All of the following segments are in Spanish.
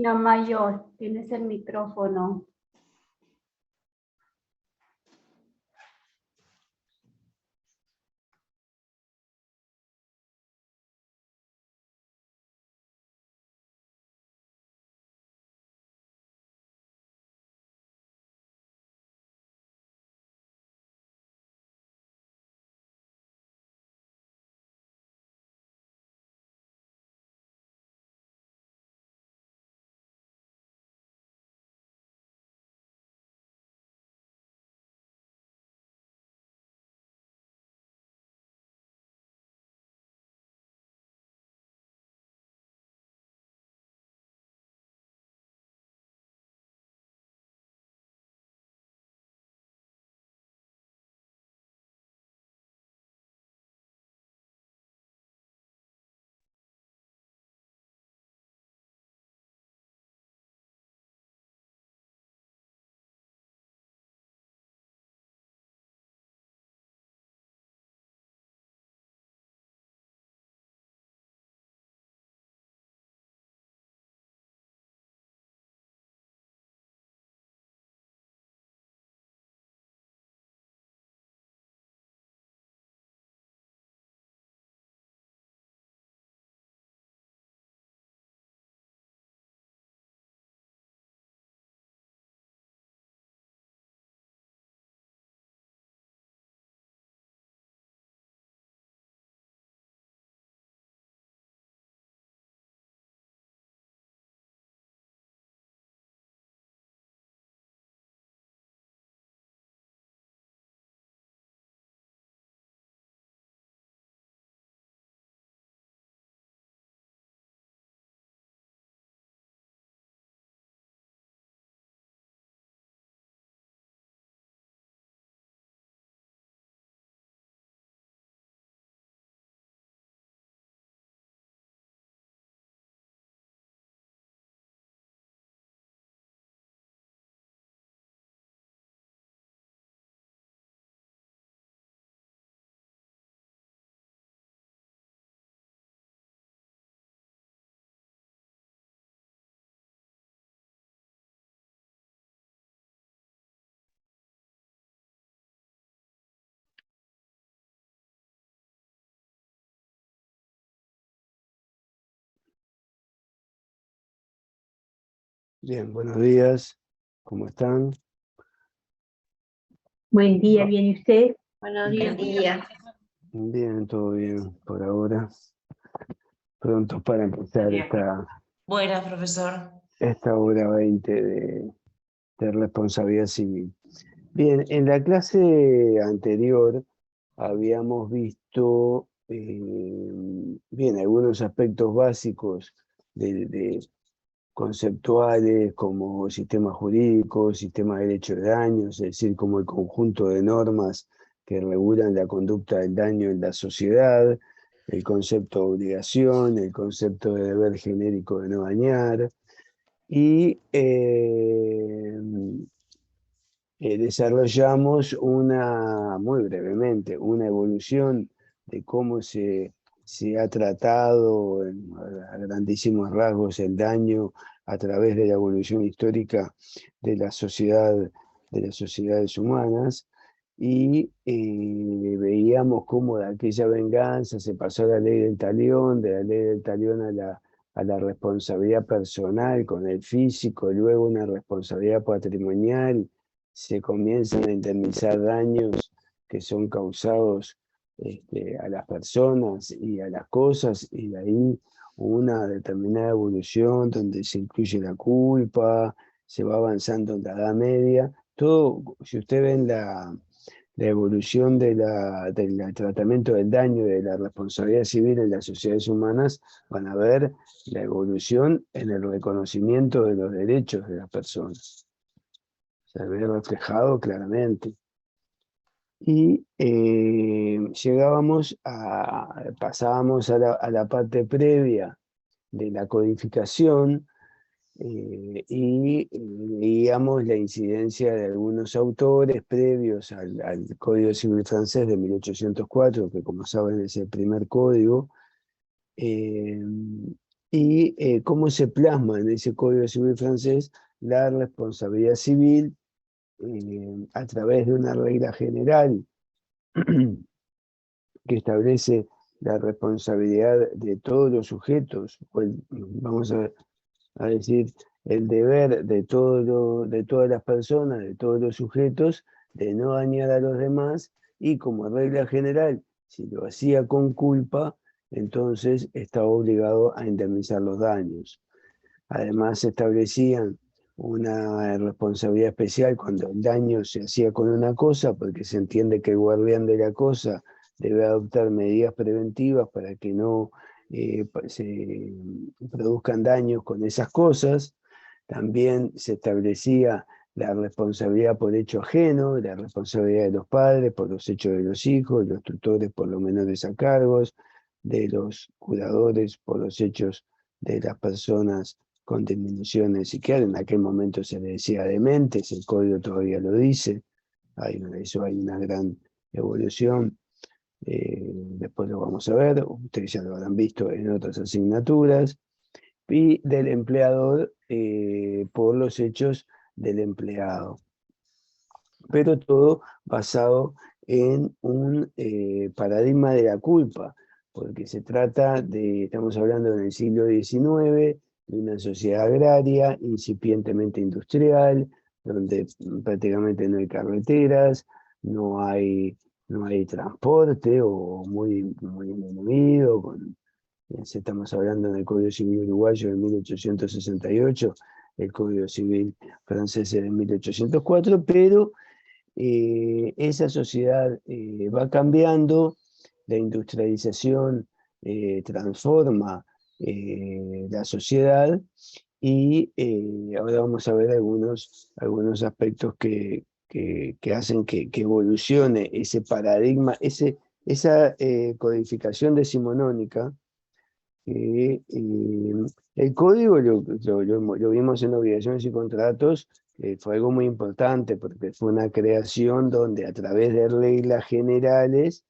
Mayor, tienes el micrófono. Bien, buenos días. ¿Cómo están? Buen día, ¿bien y usted? Buenos días. Bien, todo bien por ahora. Prontos para empezar Bien. Buenas, profesor. esta hora 20 de responsabilidad civil. Bien, en la clase anterior habíamos visto bien, algunos aspectos básicos de conceptuales como sistema jurídico, sistema de derecho de daños, es decir, como el conjunto de normas que regulan la conducta del daño en la sociedad, el concepto de obligación, el concepto de deber genérico de no dañar, y desarrollamos muy brevemente, una evolución de cómo se ha tratado a grandísimos rasgos el daño a través de la evolución histórica de la sociedad, de las sociedades humanas, y veíamos cómo de aquella venganza se pasó a la ley del talión, de la ley del talión a la responsabilidad personal con el físico, y luego una responsabilidad patrimonial. Se comienzan a indemnizar daños que son causados a las personas y a las cosas, y de ahí una determinada evolución donde se incluye la culpa, se va avanzando en la Edad Media. Todo, si usted ven la evolución del tratamiento del daño y de la responsabilidad civil en las sociedades humanas, van a ver la evolución en el reconocimiento de los derechos de las personas. Se ve reflejado claramente. Y pasábamos a la parte previa de la codificación, y veíamos la incidencia de algunos autores previos al Código Civil francés de 1804, que como saben es el primer código, y cómo se plasma en ese Código Civil francés la responsabilidad civil a través de una regla general que establece la responsabilidad de todos los sujetos, vamos a decir, el deber de todas las personas, de todos los sujetos, de no dañar a los demás, y como regla general, si lo hacía con culpa, entonces estaba obligado a indemnizar los daños. Además, se establecían una responsabilidad especial cuando el daño se hacía con una cosa, porque se entiende que el guardián de la cosa debe adoptar medidas preventivas para que no se produzcan daños con esas cosas. También se establecía la responsabilidad por hecho ajeno, la responsabilidad de los padres por los hechos de los hijos, los tutores por los menores a cargos, de los cuidadores por los hechos de las personas con disminuciones psiquiátricas. En aquel momento se le decía dementes, el código todavía lo dice, hay una gran evolución. Después lo vamos a ver, ustedes ya lo habrán visto en otras asignaturas, y del empleador por los hechos del empleado. Pero todo basado en un paradigma de la culpa, porque se trata de, estamos hablando en el siglo XIX, de una sociedad agraria, incipientemente industrial, donde prácticamente no hay carreteras, no hay transporte o muy disminuido. Estamos hablando del Código Civil uruguayo de 1868, el Código Civil francés de 1804, pero esa sociedad va cambiando, la industrialización transforma la sociedad, y ahora vamos a ver algunos aspectos que hacen que evolucione ese paradigma, esa codificación decimonónica. El código lo vimos en obligaciones y contratos, fue algo muy importante porque fue una creación donde a través de reglas generales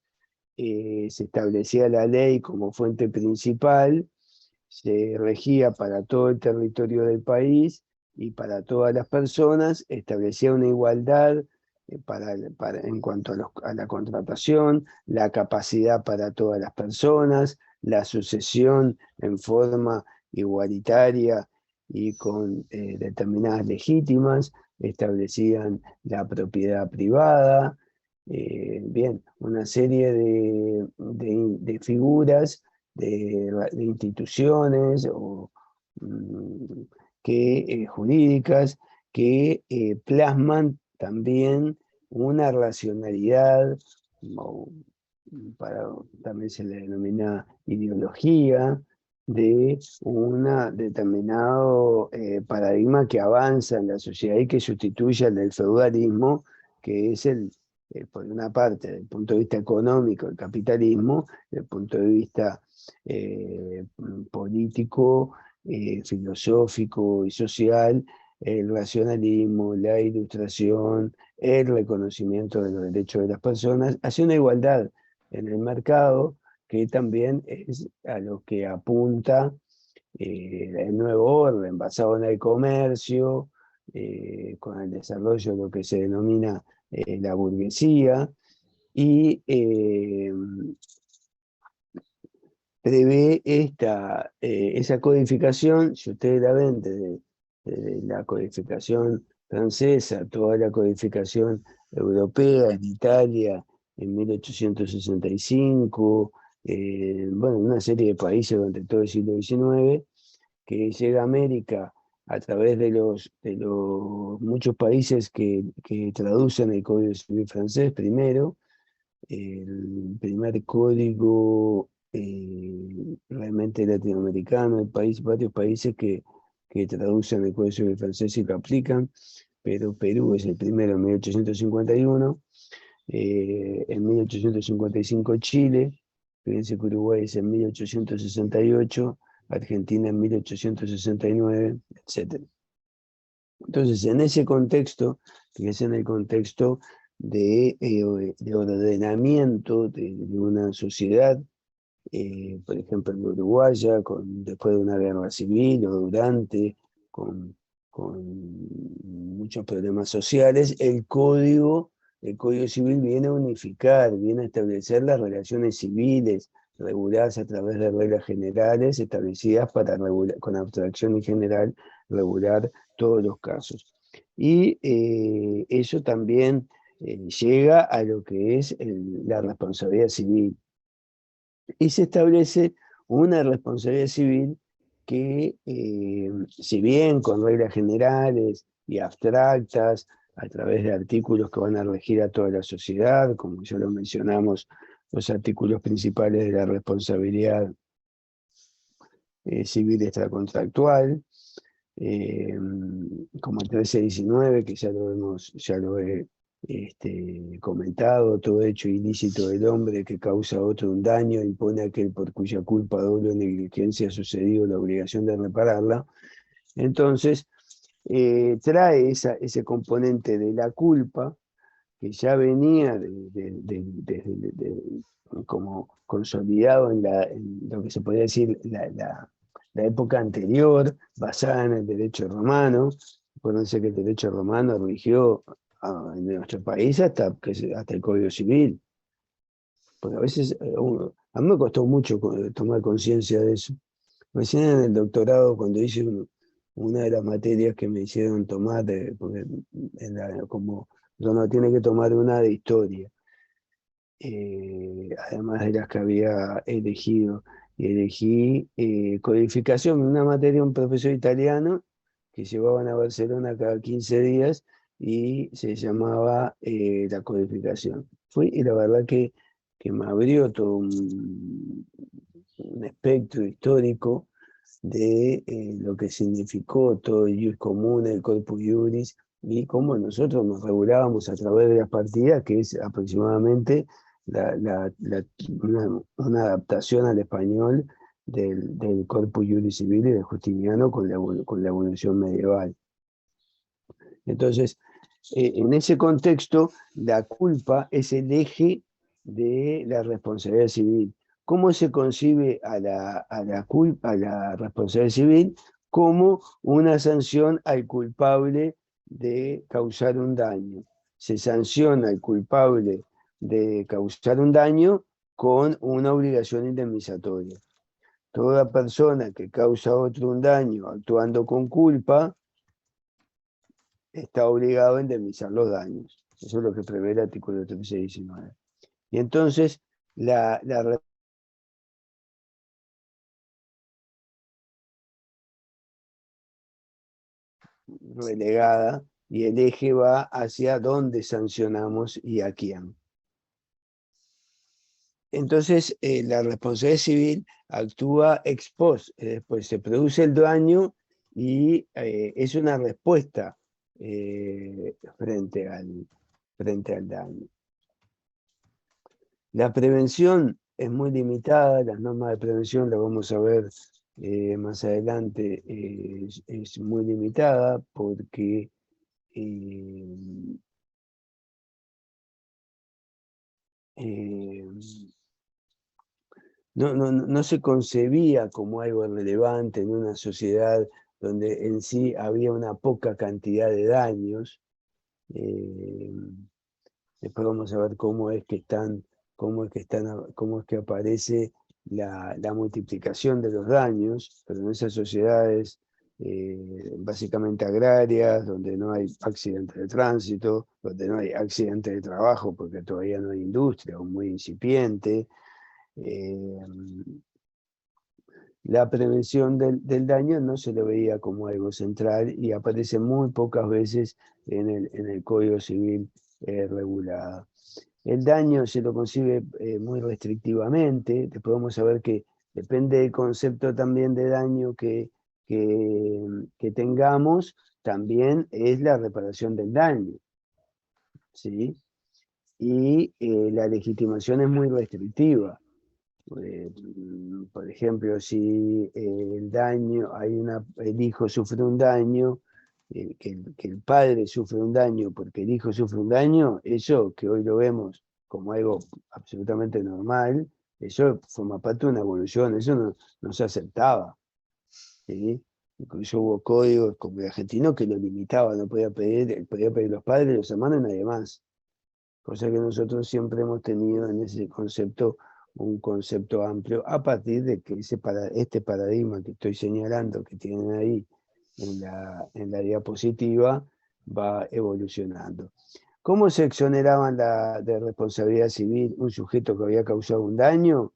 se establecía la ley como fuente principal, se regía para todo el territorio del país y para todas las personas, establecía una igualdad en cuanto a la contratación, la capacidad para todas las personas, la sucesión en forma igualitaria y con determinadas legítimas, establecían la propiedad privada, bien, una serie de figuras, de instituciones jurídicas que plasman también una racionalidad, también se le denomina ideología, de un determinado paradigma que avanza en la sociedad y que sustituye al del feudalismo, que es por una parte, desde el punto de vista económico, el capitalismo, desde el punto de vista político, filosófico y social, el racionalismo, la ilustración, el reconocimiento de los derechos de las personas, hacia una igualdad en el mercado, que también es a lo que apunta el nuevo orden, basado en el comercio, con el desarrollo de lo que se denomina la burguesía, y prevé esa codificación. Si ustedes la ven desde la codificación francesa, toda la codificación europea, en Italia, en 1865, bueno, una serie de países durante todo el siglo XIX, que llega a América a través de los muchos países que traducen el Código Civil francés primero. El primer código realmente latinoamericano, varios países que traducen el Código Civil francés y lo aplican, pero Perú es el primero en 1851, en 1855 Chile, fíjense que Uruguay es en 1868, Argentina en 1869, etc. Entonces, en ese contexto, fíjense en el contexto de ordenamiento de una sociedad por ejemplo en Uruguaya, después de una guerra civil o durante, con muchos problemas sociales, el Código Civil viene a unificar, viene a establecer las relaciones civiles, reguladas a través de reglas generales establecidas para regular, con abstracción en general, regular todos los casos. Y eso también llega a lo que es la responsabilidad civil. Y se establece una responsabilidad civil que, si bien con reglas generales y abstractas, a través de artículos que van a regir a toda la sociedad, como ya lo mencionamos, los artículos principales de la responsabilidad civil extracontractual, como el 1319, que ya lo he comentado: todo hecho ilícito del hombre que causa a otro un daño impone a aquel por cuya culpa, doble o negligencia ha sucedido la obligación de repararla. Entonces, trae ese componente de la culpa, que ya venía como consolidado en lo que se podría decir la época anterior, basada en el derecho romano. Acuérdense que el derecho romano rigió en nuestro país hasta el Código Civil. Porque a veces, a mí me costó mucho tomar conciencia de eso. Recién en el doctorado, cuando hice una de las materias que me hicieron tomar, porque como uno tiene que tomar una de historia, además de las que había elegido. Y elegí codificación, una materia, un profesor italiano que llevaban a Barcelona cada 15 días y se llamaba la codificación. Fui y la verdad que me abrió todo un espectro histórico de lo que significó todo el ius comune, el corpus iuris, y cómo nosotros nos regulábamos a través de las partidas, que es aproximadamente una adaptación al español del corpus iuris civil y de Justiniano con la evolución medieval. Entonces, en ese contexto, la culpa es el eje de la responsabilidad civil. ¿Cómo se concibe a la responsabilidad civil? Como una sanción al culpable de causar un daño. Se sanciona al culpable de causar un daño con una obligación indemnizatoria. Toda persona que causa a otro un daño actuando con culpa está obligado a indemnizar los daños. Eso es lo que prevé el artículo 1319. Y entonces, la relegada, y el eje va hacia dónde sancionamos y a quién. Entonces, la responsabilidad civil actúa ex post, después se produce el daño y es una respuesta frente al daño. La prevención es muy limitada, las normas de prevención, las vamos a ver más adelante, es muy limitada porque no se concebía como algo relevante en una sociedad donde en sí había una poca cantidad de daños. Después vamos a ver cómo es que aparece la multiplicación de los daños, pero en esas sociedades básicamente agrarias, donde no hay accidentes de tránsito, donde no hay accidentes de trabajo porque todavía no hay industria o muy incipiente, la prevención del daño no se lo veía como algo central y aparece muy pocas veces en el Código Civil regulado. El daño se lo concibe muy restrictivamente. Después vamos a ver que depende del concepto también de daño que tengamos, también es la reparación del daño, ¿sí? Y la legitimación es muy restrictiva. Por ejemplo, si el hijo sufre un daño, que el padre sufre un daño porque el hijo sufre un daño, eso que hoy lo vemos como algo absolutamente normal, Eso forma parte de una evolución, eso no se aceptaba, ¿sí? Incluso hubo códigos como el argentino que lo limitaba, no podía pedir los padres, los hermanos y nadie más. Cosa que nosotros siempre hemos tenido en ese concepto un concepto amplio, a partir de que este paradigma que estoy señalando, que tienen ahí en la diapositiva, va evolucionando. ¿Cómo se exoneraban de responsabilidad civil un sujeto que había causado un daño?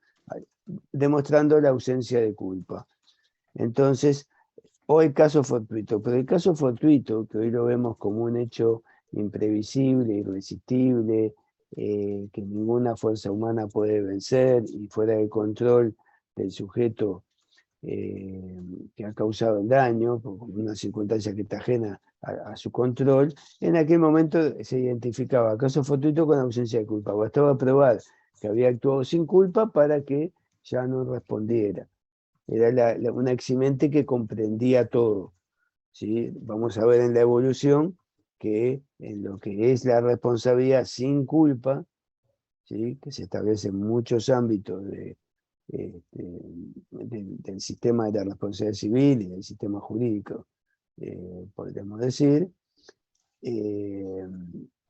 Demostrando la ausencia de culpa. Entonces, o el caso fortuito, pero el caso fortuito, que hoy lo vemos como un hecho imprevisible, irresistible, que ninguna fuerza humana puede vencer y fuera de control del sujeto que ha causado el daño, por una circunstancia que está ajena a su control, en aquel momento se identificaba caso fortuito con ausencia de culpa. Bastaba probar que había actuado sin culpa para que ya no respondiera. Era una eximente que comprendía todo, ¿sí? Vamos a ver en la evolución que en lo que es la responsabilidad sin culpa, ¿sí? Que se establece en muchos ámbitos del sistema de la responsabilidad civil y del sistema jurídico, podríamos decir,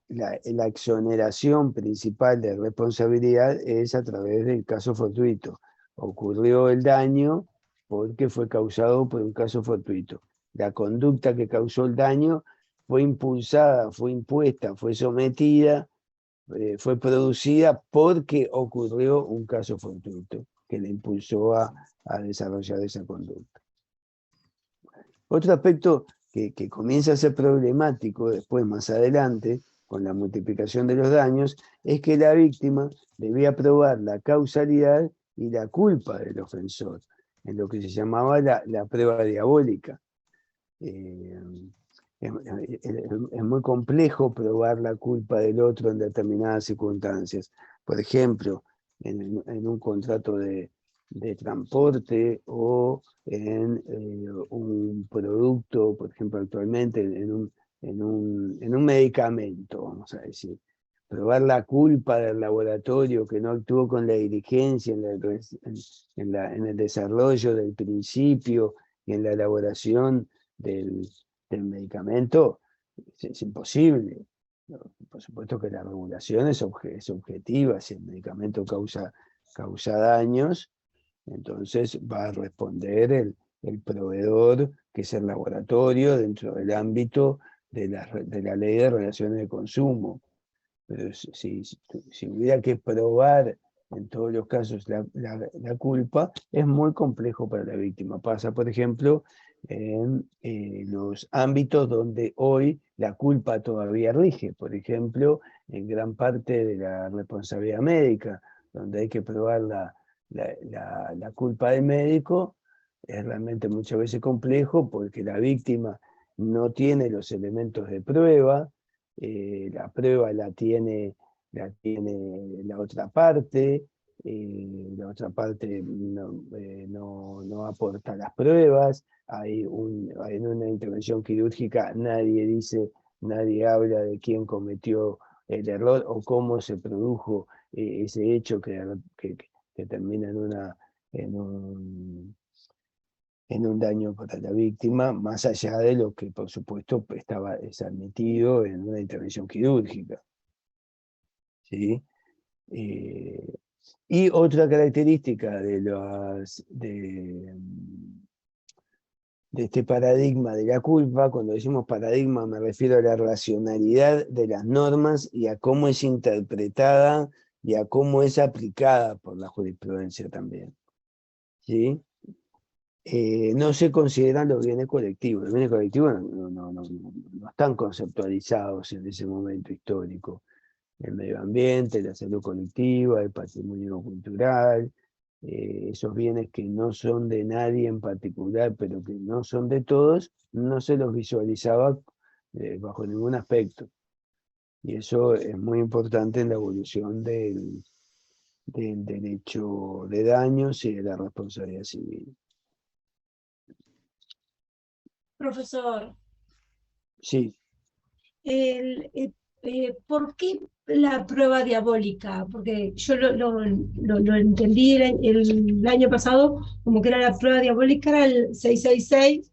la exoneración principal de responsabilidad es a través del caso fortuito. Ocurrió el daño porque fue causado por un caso fortuito. La conducta que causó el daño fue impulsada, fue impuesta, fue sometida, fue producida porque ocurrió un caso fortuito que le impulsó a desarrollar esa conducta. Otro aspecto que comienza a ser problemático después, más adelante, con la multiplicación de los daños, es que la víctima debía probar la causalidad y la culpa del ofensor, en lo que se llamaba la prueba diabólica. Es muy complejo probar la culpa del otro en determinadas circunstancias. Por ejemplo, en un contrato de transporte o en un producto, por ejemplo, actualmente en un medicamento, vamos a decir. Probar la culpa del laboratorio que no actuó con la diligencia en el desarrollo del principio y en la elaboración del medicamento es imposible. Por supuesto que la regulación es objetiva. Si el medicamento causa daños, entonces va a responder el proveedor, que es el laboratorio, dentro del ámbito de la ley de relaciones de consumo. Pero si hubiera que probar en todos los casos la culpa, es muy complejo para la víctima. Pasa, por ejemplo, en los ámbitos donde hoy la culpa todavía rige, por ejemplo, en gran parte de la responsabilidad médica, donde hay que probar la culpa del médico, es realmente muchas veces complejo porque la víctima no tiene los elementos de prueba, la prueba la tiene la otra parte, la otra parte no aporta las pruebas, en una intervención quirúrgica nadie habla de quién cometió el error o cómo se produjo ese hecho que termina en un daño para la víctima, más allá de lo que por supuesto es admitido en una intervención quirúrgica, ¿sí? Y otra característica de este paradigma de la culpa, cuando decimos paradigma me refiero a la racionalidad de las normas y a cómo es interpretada y a cómo es aplicada por la jurisprudencia también, ¿sí? No se consideran los bienes colectivos. Los bienes colectivos no están conceptualizados en ese momento histórico. El medio ambiente, la salud colectiva, el patrimonio cultural, esos bienes que no son de nadie en particular, pero que no son de todos, no se los visualizaba bajo ningún aspecto. Y eso es muy importante en la evolución del derecho de daños y de la responsabilidad civil. Profesor, Sí. ¿por qué la prueba diabólica? Porque yo lo entendí el año pasado como que era la prueba diabólica, era el 666,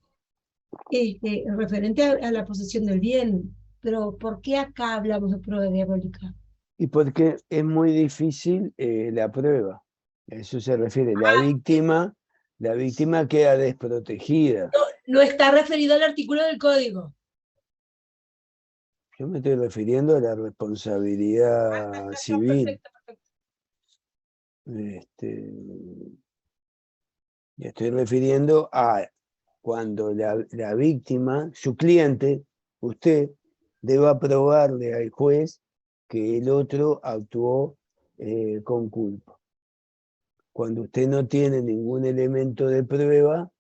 referente a la posesión del bien. Pero ¿por qué acá hablamos de prueba diabólica? Y porque es muy difícil la prueba. A eso se refiere. La víctima queda desprotegida. No está referido al artículo del código. Yo me estoy refiriendo a la responsabilidad civil. Me estoy refiriendo a cuando la víctima, su cliente, usted, deba probarle al juez que el otro actuó con culpa. Cuando usted no tiene ningún elemento de prueba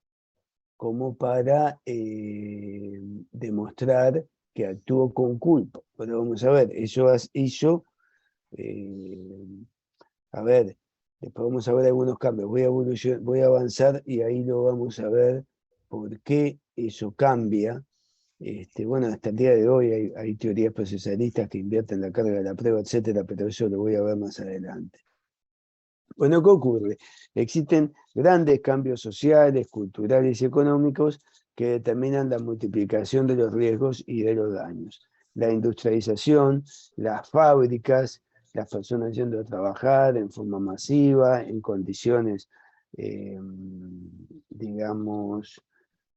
como para demostrar que actuó con culpa. Pero vamos a ver, eso hizo, a ver, después vamos a ver algunos cambios. Voy a avanzar y ahí lo vamos a ver por qué eso cambia. Bueno, hasta el día de hoy hay teorías procesalistas que invierten la carga de la prueba, etcétera, pero eso lo voy a ver más adelante. Bueno, ¿qué ocurre? Existen grandes cambios sociales, culturales y económicos que determinan la multiplicación de los riesgos y de los daños. La industrialización, las fábricas, las personas yendo a trabajar en forma masiva, en condiciones, digamos,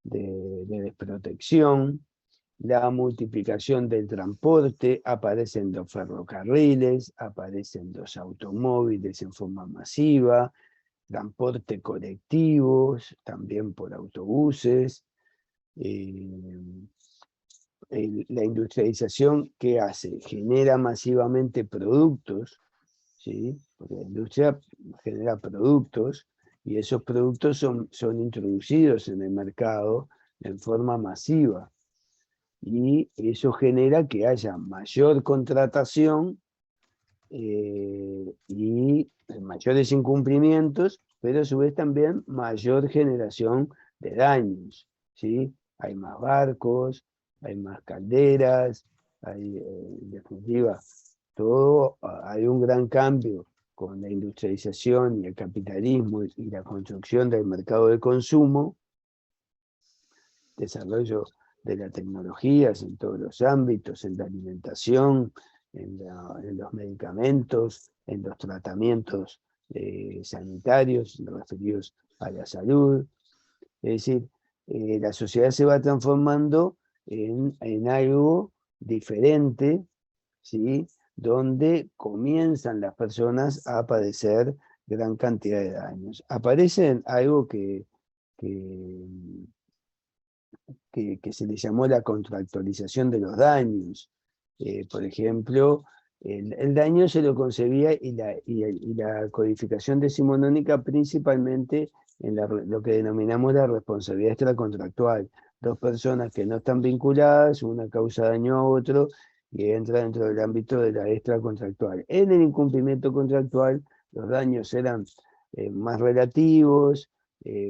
de desprotección, la multiplicación del transporte, aparecen los ferrocarriles, aparecen los automóviles en forma masiva, transporte colectivos, también por autobuses. La industrialización, ¿qué hace? Genera masivamente productos, ¿sí? Porque la industria genera productos y esos productos son introducidos en el mercado en forma masiva. Y eso genera que haya mayor contratación y mayores incumplimientos, pero a su vez también mayor generación de daños, ¿sí? Hay más barcos, hay más calderas, en definitiva, hay un gran cambio con la industrialización y el capitalismo y la construcción del mercado de consumo, desarrollo de las tecnologías en todos los ámbitos, en la alimentación, en los medicamentos, en los tratamientos sanitarios referidos a la salud. Es decir, la sociedad se va transformando en algo diferente, ¿sí? Donde comienzan las personas a padecer gran cantidad de daños. Aparecen algo que se le llamó la contractualización de los daños. Por ejemplo, el daño se lo concebía y la codificación decimonónica principalmente en lo que denominamos la responsabilidad extracontractual. Dos personas que no están vinculadas, una causa daño a otro y entra dentro del ámbito de la extracontractual. En el incumplimiento contractual, los daños eran más relativos,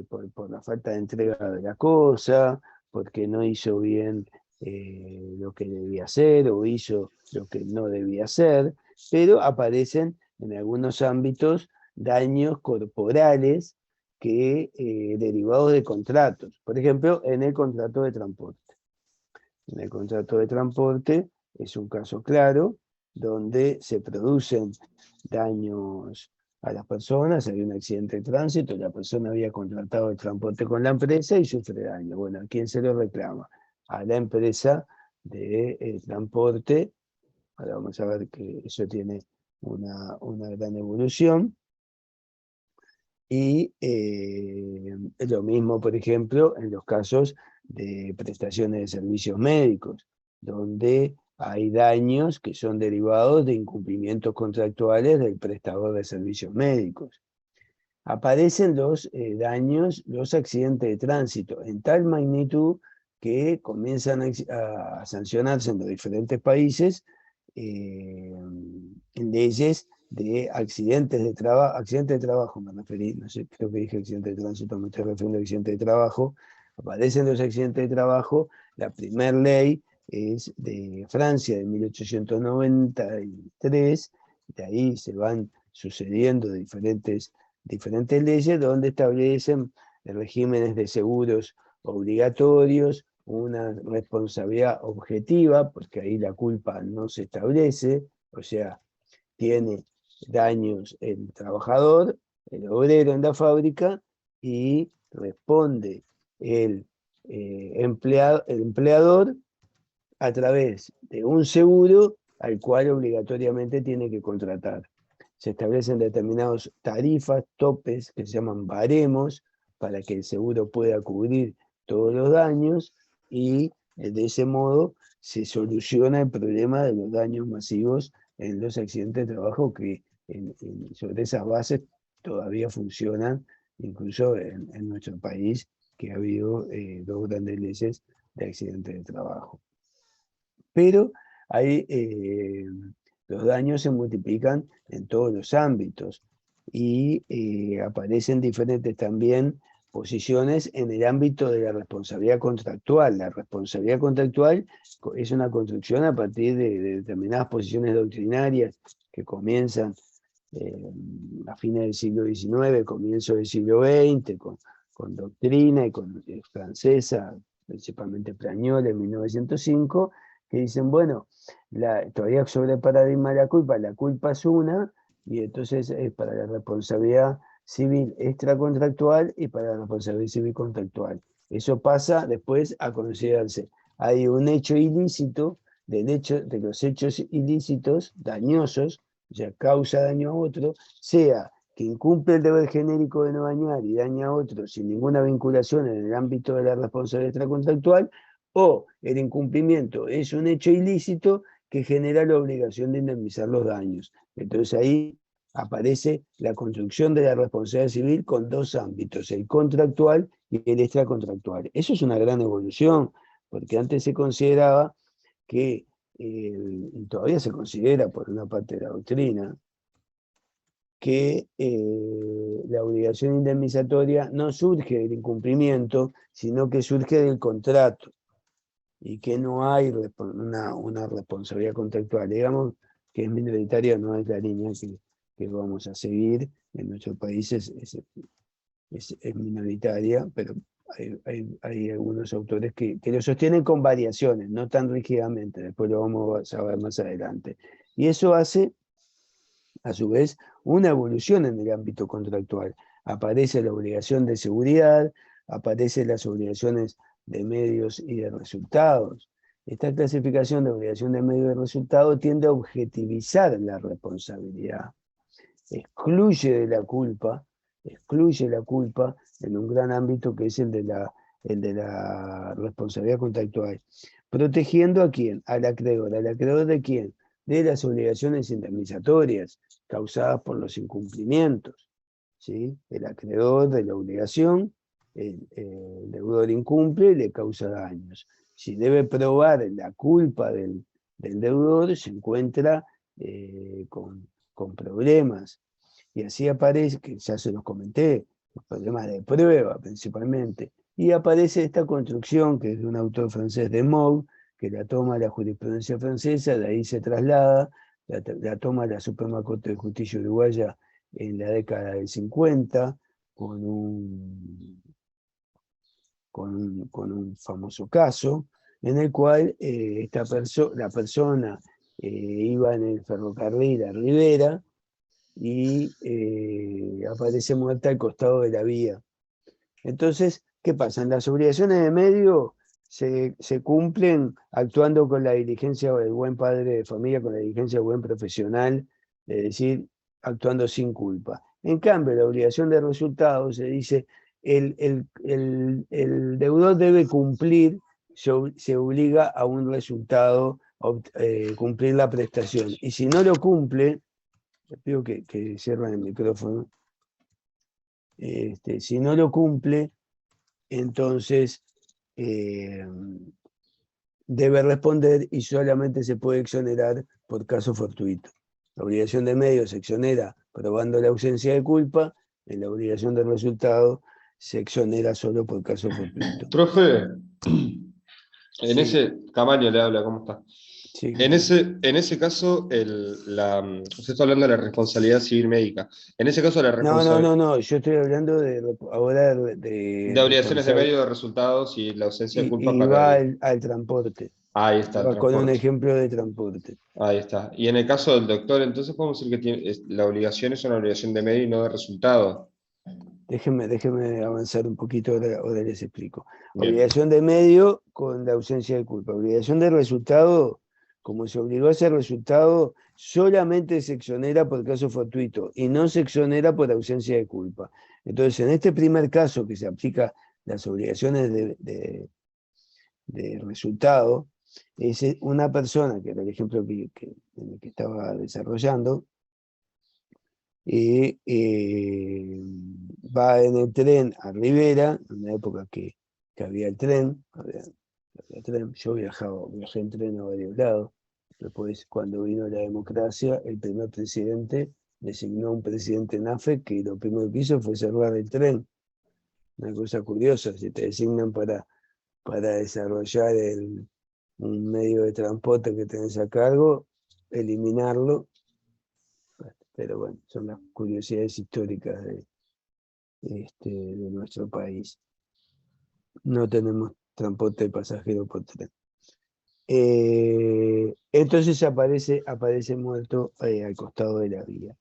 por la falta de entrega de la cosa, porque no hizo bien lo que debía hacer o hizo lo que no debía hacer, pero aparecen en algunos ámbitos daños corporales derivados de contratos. Por ejemplo, en el contrato de transporte. En el contrato de transporte es un caso claro donde se producen daños a las personas, hay un accidente de tránsito, la persona había contratado el transporte con la empresa y sufre daño. Bueno, ¿a quién se lo reclama? A la empresa de transporte. Ahora vamos a ver que eso tiene una gran evolución. Y lo mismo, por ejemplo, en los casos de prestaciones de servicios médicos, donde hay daños que son derivados de incumplimientos contractuales del prestador de servicios médicos. Aparecen los daños, los accidentes de tránsito, en tal magnitud que comienzan a sancionarse en los diferentes países leyes de accidentes de trabajo me referí, no sé, creo que dije accidente de tránsito, me estoy refiriendo a accidentes de trabajo. Aparecen los accidentes de trabajo, la primera ley es de Francia de 1893, de ahí se van sucediendo diferentes leyes donde establecen regímenes de seguros obligatorios, una responsabilidad objetiva, porque ahí la culpa no se establece, o sea, tiene daños el trabajador, el obrero en la fábrica, y responde el empleador a través de un seguro al cual obligatoriamente tiene que contratar. Se establecen determinadas tarifas, topes, que se llaman baremos, para que el seguro pueda cubrir todos los daños, y de ese modo se soluciona el problema de los daños masivos en los accidentes de trabajo que sobre esas bases todavía funcionan, incluso en nuestro país, que ha habido 2 grandes leyes de accidentes de trabajo. Pero hay, los daños se multiplican en todos los ámbitos y aparecen diferentes también posiciones en el ámbito de la responsabilidad contractual. La responsabilidad contractual es una construcción a partir de determinadas posiciones doctrinarias que comienzan a fines del siglo XIX, comienzo del siglo XX, con doctrina y con francesa, principalmente Pragnol en 1905, que dicen, bueno, todavía sobre el paradigma de la culpa es una, y entonces es para la responsabilidad civil extracontractual y para la responsabilidad civil contractual. Eso pasa después a considerarse, hay un hecho ilícito, de los hechos ilícitos, dañosos, o sea, causa daño a otro, sea que incumple el deber genérico de no dañar y daña a otro sin ninguna vinculación en el ámbito de la responsabilidad extracontractual, o el incumplimiento es un hecho ilícito que genera la obligación de indemnizar los daños. Entonces ahí aparece la construcción de la responsabilidad civil con 2 ámbitos, el contractual y el extracontractual. Eso es una gran evolución, porque antes se consideraba que, y todavía se considera por una parte de la doctrina, que la obligación indemnizatoria no surge del incumplimiento, sino que surge del contrato, y que no hay una responsabilidad contractual. Digamos que es minoritaria, no es la línea que vamos a seguir. En nuestro país es minoritaria, pero hay algunos autores que lo sostienen con variaciones, no tan rígidamente, después lo vamos a ver más adelante. Y eso hace, a su vez, una evolución en el ámbito contractual. Aparece la obligación de seguridad, aparecen las obligaciones de medios y de resultados. Esta clasificación de obligación de medios y de resultados tiende a objetivizar la responsabilidad, excluye la culpa en un gran ámbito que es el de la responsabilidad contractual, protegiendo ¿a quién? Al acreedor. ¿Al acreedor de quién? De las obligaciones indemnizatorias causadas por los incumplimientos, ¿sí? El acreedor de la obligación, el deudor incumple y le causa daños. Si debe probar la culpa del deudor, se encuentra con problemas. Y así aparece, que ya se los comenté, los problemas de prueba principalmente. Y aparece esta construcción que es de un autor francés, de Meaux, que la toma la jurisprudencia francesa, de ahí se traslada, la toma la Suprema Corte de Justicia Uruguaya en la década del 50, con un famoso caso, en el cual la persona iba en el ferrocarril a Rivera y aparece muerta al costado de la vía. Entonces, ¿qué pasa? En las obligaciones de medio se cumplen actuando con la diligencia del buen padre de familia, con la diligencia del buen profesional, es decir, actuando sin culpa. En cambio, la obligación de resultados se dice, el deudor debe cumplir, se obliga a un resultado, cumplir la prestación. Y si no lo cumple, les pido que cierren el micrófono, si no lo cumple, entonces debe responder y solamente se puede exonerar por caso fortuito. La obligación de medios se exonera probando la ausencia de culpa, en la obligación de resultado se exonera solo por caso fortuito. Profe, En Sí. ese, Camaño le habla, ¿cómo está? Sí, En ese caso, usted está hablando de la responsabilidad civil médica. En ese caso, la no, responsabilidad yo estoy hablando ahora de obligaciones de medio de resultados y la ausencia de culpa y para va el... al transporte, Ahí está, el va con un transporte. ejemplo de transporte. Ahí está. Y en el caso del doctor, entonces podemos decir que la obligación es una obligación de medio y no de resultado. Déjenme avanzar un poquito, ahora les explico. Bien. Obligación de medio con la ausencia de culpa. Obligación de resultado, como se obligó a hacer resultado, solamente se exonera por caso fortuito y no se exonera por ausencia de culpa. Entonces, en este primer caso que se aplica las obligaciones de resultado, es una persona, que era el ejemplo en el que estaba desarrollando, y va en el tren a Rivera, en una época que había el tren, había tren. Yo viajé en tren a varios lados. Después, cuando vino la democracia, el primer presidente designó un presidente NAFE que lo primero que hizo fue cerrar el tren. Una cosa curiosa, si te designan para desarrollar un medio de transporte que tenés a cargo, eliminarlo. Pero bueno, son las curiosidades históricas de nuestro país. No tenemos transporte de pasajeros por tren. Entonces aparece muerto al costado de la vía.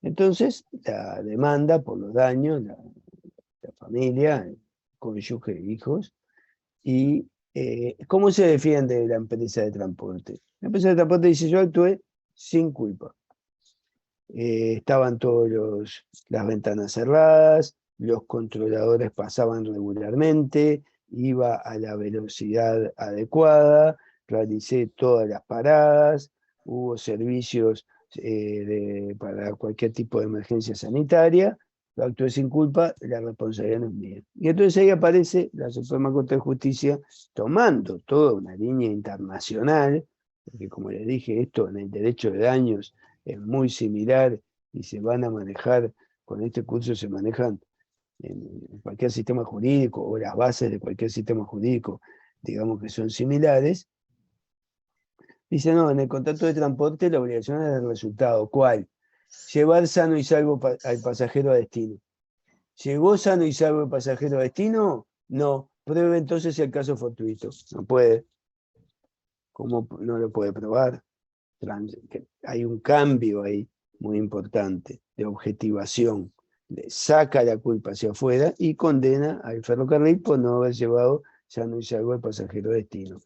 Entonces, la demanda por los daños, la familia, el cónyuge, hijos, y ¿cómo se defiende la empresa de transporte? La empresa de transporte dice: yo actué sin culpa. Estaban las ventanas cerradas, los controladores pasaban regularmente, iba a la velocidad adecuada, realicé todas las paradas, hubo servicios para cualquier tipo de emergencia sanitaria, yo actué sin culpa, la responsabilidad no es mía. Y entonces ahí aparece la Suprema Corte de Justicia tomando toda una línea internacional, porque como les dije, esto en el derecho de daños es muy similar y se van a manejar, con este curso se manejan en cualquier sistema jurídico, o las bases de cualquier sistema jurídico, digamos que son similares. Dice: no, en el contrato de transporte la obligación es el resultado. ¿Cuál? Llevar sano y salvo al pasajero a destino. ¿Llegó sano y salvo el pasajero a destino? No. Pruebe entonces el caso fortuito. No puede. ¿Cómo no lo puede probar? Hay un cambio ahí muy importante de objetivación. Le saca la culpa hacia afuera y condena al ferrocarril por no haber llevado sano y salvo al pasajero a destino.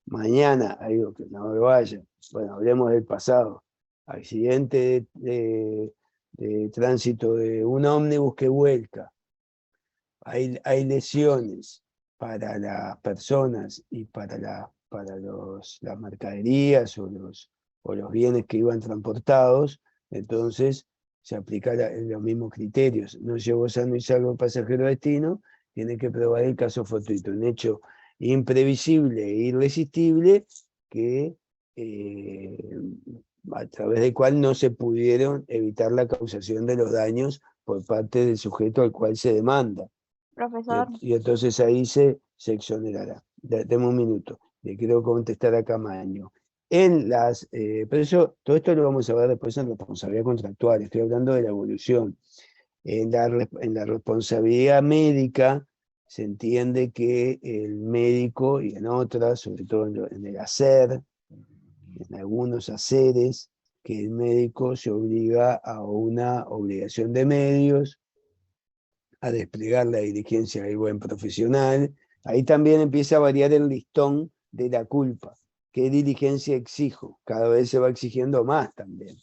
Mañana, algo que no me vaya, bueno, hablemos del pasado. Accidente de tránsito de un ómnibus que vuelca. Hay lesiones para las personas y para las mercaderías o los bienes que iban transportados. Entonces se aplican los mismos criterios. No llevó sano y salvo el pasajero a destino, tiene que probar el caso fortuito, un hecho imprevisible e irresistible que a través del cual no se pudieron evitar la causación de los daños por parte del sujeto al cual se demanda. Profesor, Y entonces ahí se exonerará. Deme un minuto, le quiero contestar a Camaño. Pero todo esto lo vamos a ver después en responsabilidad contractual, estoy hablando de la evolución. En la responsabilidad médica se entiende que el médico, y en otras, sobre todo en el hacer, en algunos haceres, que el médico se obliga a una obligación de medios, a desplegar la diligencia del buen profesional. Ahí también empieza a variar el listón de la culpa. ¿Qué diligencia exijo? Cada vez se va exigiendo más también.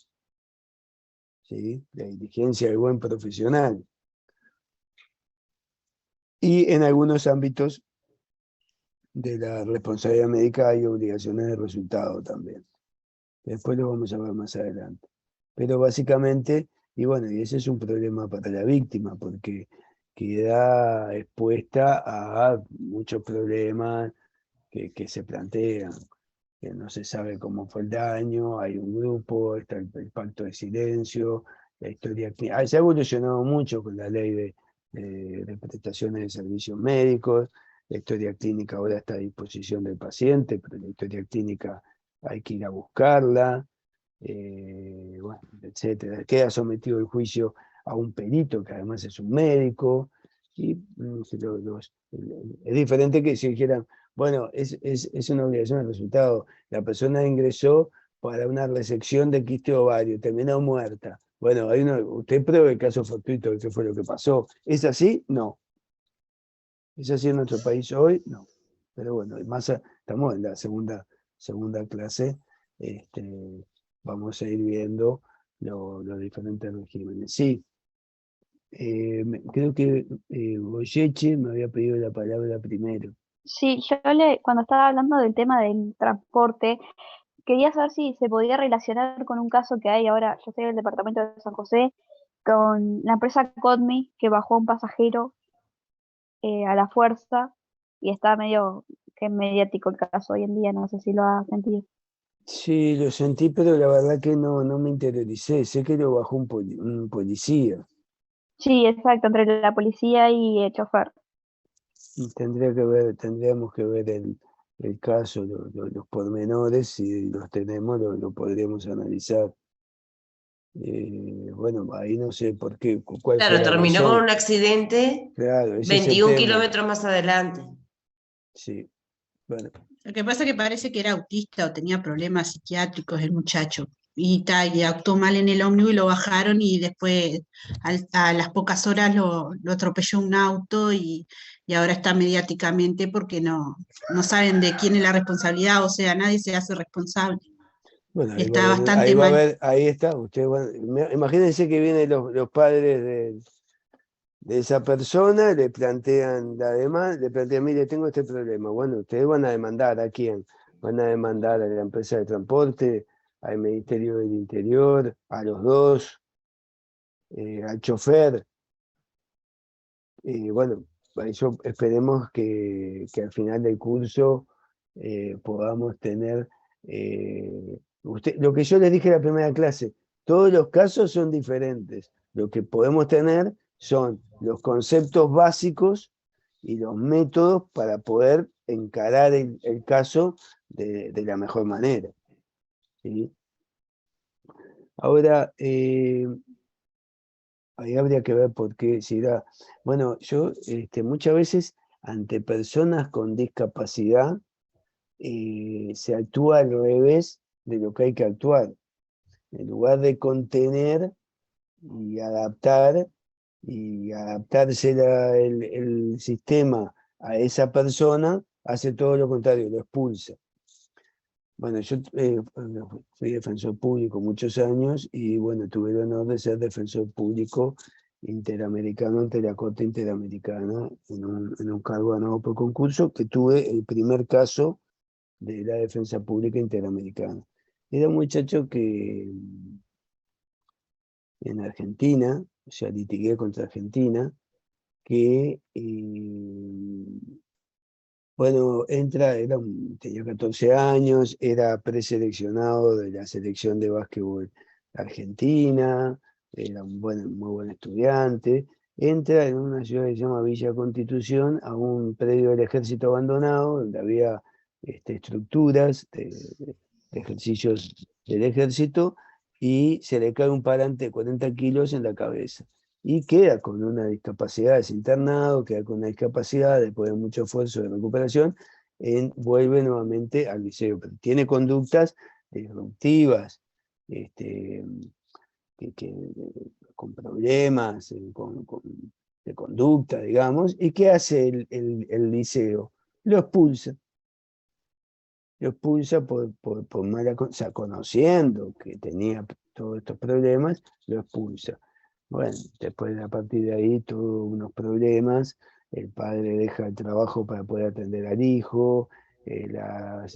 ¿Sí? La diligencia del buen profesional. Y en algunos ámbitos de la responsabilidad médica hay obligaciones de resultado también. Después lo vamos a ver más adelante. Pero básicamente, y bueno, y ese es un problema para la víctima, porque queda expuesta a muchos problemas que se plantean, que no se sabe cómo fue el daño, hay un grupo, está el pacto de silencio, la historia se ha evolucionado mucho con la ley de prestaciones de servicios médicos, La historia clínica ahora está a disposición del paciente, pero la historia clínica hay que ir a buscarla, bueno, etcétera. Queda sometido el juicio a un perito, que además es un médico, y es diferente que si dijeran, bueno, es una obligación de resultado. La persona ingresó para una resección de quiste ovario, terminó muerta. Bueno, usted pruebe el caso fortuito de qué fue lo que pasó. ¿Es así? No. ¿Es así en nuestro país hoy? No. Pero bueno, estamos en la segunda clase. Vamos a ir viendo los diferentes regímenes. Sí, creo que Goyeche me había pedido la palabra primero. Sí, cuando estaba hablando del tema del transporte, quería saber si se podía relacionar con un caso que hay ahora, yo estoy en el departamento de San José, con la empresa Codme, que bajó a un pasajero a la fuerza, y está medio que mediático el caso hoy en día, no sé si lo ha sentido. Sí, lo sentí, pero la verdad que no me interioricé. Sé que lo bajó un policía. Sí, exacto, entre la policía y el chofer. Y tendríamos que ver el caso, los pormenores, si los tenemos, lo podríamos analizar. Bueno, ahí no sé por qué, cuál fue Claro, la terminó razón. con un accidente Claro, ese es el 21 tema. kilómetros más adelante. Sí, bueno, Lo que pasa es que parece que era autista o tenía problemas psiquiátricos el muchacho. Y actuó mal en el ómnibus y lo bajaron y después a las pocas horas lo atropelló un auto y ahora está mediáticamente porque no saben de quién es la responsabilidad, o sea, nadie se hace responsable. bueno, Y está bastante mal. ahí está. Imagínense que vienen los padres de esa persona, le plantean mire, tengo este problema. Bueno, ustedes van a demandar ¿a quién? Van a demandar a la empresa de transporte, al Ministerio del Interior, a los dos, al chofer. Bueno, eso esperemos que al final del curso podamos tener, lo que yo les dije en la primera clase, todos los casos son diferentes. Lo que podemos tener son los conceptos básicos y los métodos para poder encarar el caso de la mejor manera. ¿Sí? Ahora, ahí habría que ver por qué, si era. Bueno, yo muchas veces ante personas con discapacidad se actúa al revés de lo que hay que actuar. En lugar de contener y adaptarse el sistema a esa persona, hace todo lo contrario, lo expulsa. Bueno, yo fui defensor público muchos años y bueno, tuve el honor de ser defensor público interamericano ante la Corte Interamericana en un cargo ganado por concurso, que tuve el primer caso de la defensa pública interamericana. Era un muchacho que en Argentina, o sea, litigué contra Argentina, que bueno, tenía 14 años, era preseleccionado de la selección de básquetbol argentina, era muy buen estudiante. Entra en una ciudad que se llama Villa Constitución, a un predio del ejército abandonado, donde había estructuras de ejercicios del ejército, y se le cae un parante de 40 kilos en la cabeza. Y queda con una discapacidad, es internado, queda con una discapacidad, después de mucho esfuerzo de recuperación, vuelve nuevamente al liceo, pero tiene conductas disruptivas, con problemas de conducta, digamos. ¿Y qué hace el liceo? Lo expulsa. Lo expulsa por mala, o sea, conociendo que tenía todos estos problemas, lo expulsa. Bueno, después a partir de ahí tuvo unos problemas, el padre deja el trabajo para poder atender al hijo, la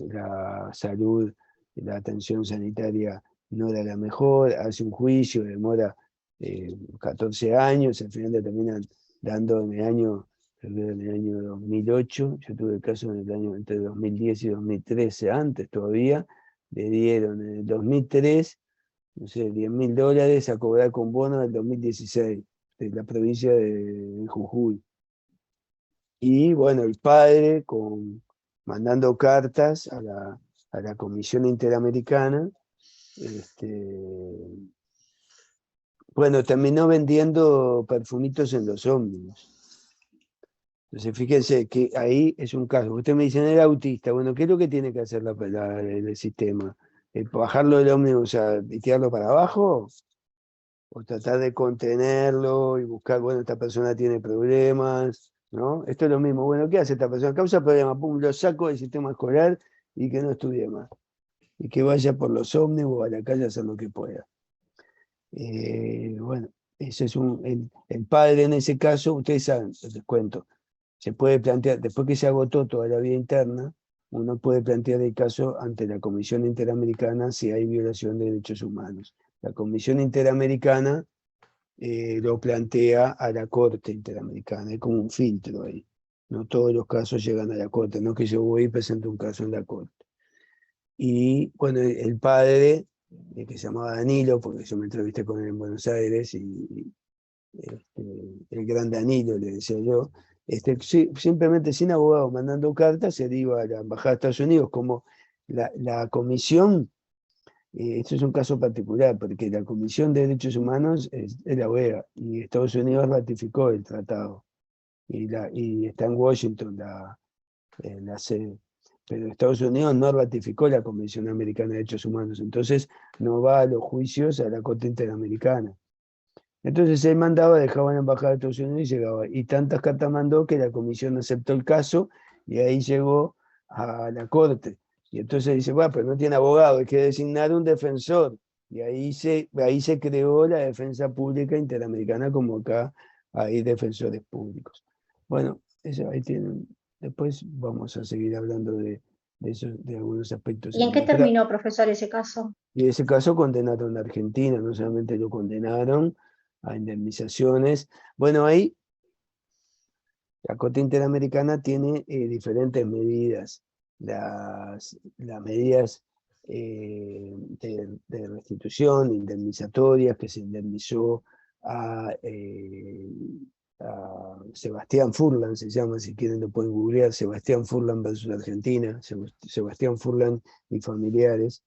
salud, la atención sanitaria no era la mejor, hace un juicio, demora 14 años, al final le terminan dando creo que en el año 2008, yo tuve el caso en el año entre 2010 y 2013, antes todavía, le dieron en el 2003 no sé, $10.000 a cobrar con bono del 2016, de la provincia de Jujuy. Y bueno, el padre mandando cartas a la Comisión Interamericana, bueno, terminó vendiendo perfumitos en los ómnibus. Entonces, fíjense que ahí es un caso. Usted me dice, no era autista. Bueno, ¿qué es lo que tiene que hacer el sistema? ¿Bajarlo del ómnibus y tirarlo para abajo? ¿O tratar de contenerlo y buscar, bueno, esta persona tiene problemas, ¿no? Esto es lo mismo. Bueno, ¿qué hace esta persona? Causa problemas, pum, lo saco del sistema escolar y que no estudie más. Y que vaya por los ómnibus a la calle a hacer lo que pueda. Bueno, ese es el padre en ese caso, ustedes saben, les cuento, se puede plantear, después que se agotó toda la vía interna, uno puede plantear el caso ante la Comisión Interamericana si hay violación de derechos humanos. La Comisión Interamericana lo plantea a la Corte Interamericana, hay como un filtro ahí. No todos los casos llegan a la Corte, no que yo voy y presento un caso en la Corte. Y bueno, el padre, que se llamaba Danilo, porque yo me entrevisté con él en Buenos Aires, y el gran Danilo, le decía yo, simplemente sin abogado, mandando cartas, se iba a la Embajada de Estados Unidos, como la comisión, esto es un caso particular, porque la Comisión de Derechos Humanos es la OEA, y Estados Unidos ratificó el tratado, y está en Washington la sede. Pero Estados Unidos no ratificó la Convención Americana de Derechos Humanos, entonces no va a los juicios a la Corte Interamericana. Entonces él mandaba, dejaba en la Embajada de Estados Unidos y llegaba. Y tantas cartas mandó que la comisión aceptó el caso y ahí llegó a la Corte. Y entonces dice, bueno, pero no tiene abogado, hay que designar un defensor. Y ahí se creó la defensa pública interamericana, como acá hay defensores públicos. Bueno, eso ahí tienen. Después vamos a seguir hablando de algunos aspectos. ¿Y en qué terminó, profesor, ese caso? Y ese caso condenaron a Argentina, no solamente lo condenaron a indemnizaciones. Bueno, ahí la Corte Interamericana tiene diferentes medidas. Las medidas de restitución, indemnizatorias, que se indemnizó a Sebastián Furlan, se llama, si quieren lo pueden googlear, Sebastián Furlan versus Argentina, Sebastián Furlan y familiares.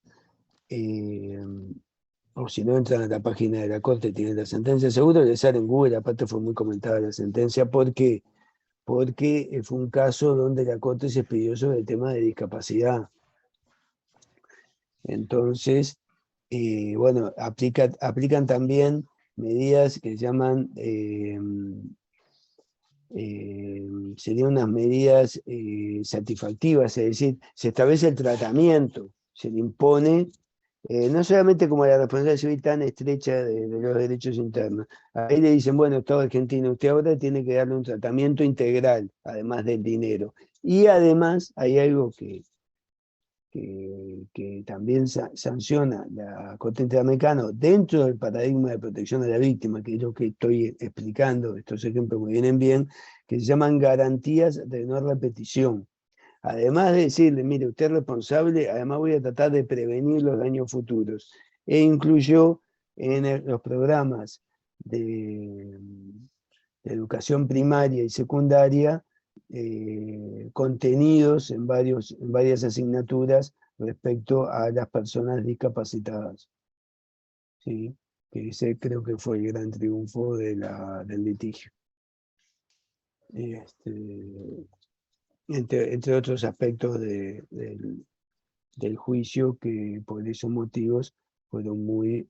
O si no entran a la página de la Corte, tienen la sentencia, seguro les sale en Google, aparte fue muy comentada la sentencia, porque fue un caso donde la Corte se expidió sobre el tema de discapacidad. Entonces, bueno, aplican también medidas que se llaman, serían unas medidas satisfactivas, es decir, se establece el tratamiento, se le impone, no solamente como la responsabilidad civil tan estrecha de los derechos internos. Ahí le dicen, bueno, Estado argentino, usted ahora tiene que darle un tratamiento integral, además del dinero. Y además hay algo que también sanciona la Corte Interamericana dentro del paradigma de protección a la víctima, que es lo que estoy explicando, estos ejemplos me vienen bien, que se llaman garantías de no repetición. Además de decirle, mire, usted es responsable, además voy a tratar de prevenir los daños futuros. E incluyó en los programas de educación primaria y secundaria contenidos en varias asignaturas respecto a las personas discapacitadas. ¿Sí? Que ese creo que fue el gran triunfo del litigio. Entre otros aspectos del juicio que por esos motivos fueron muy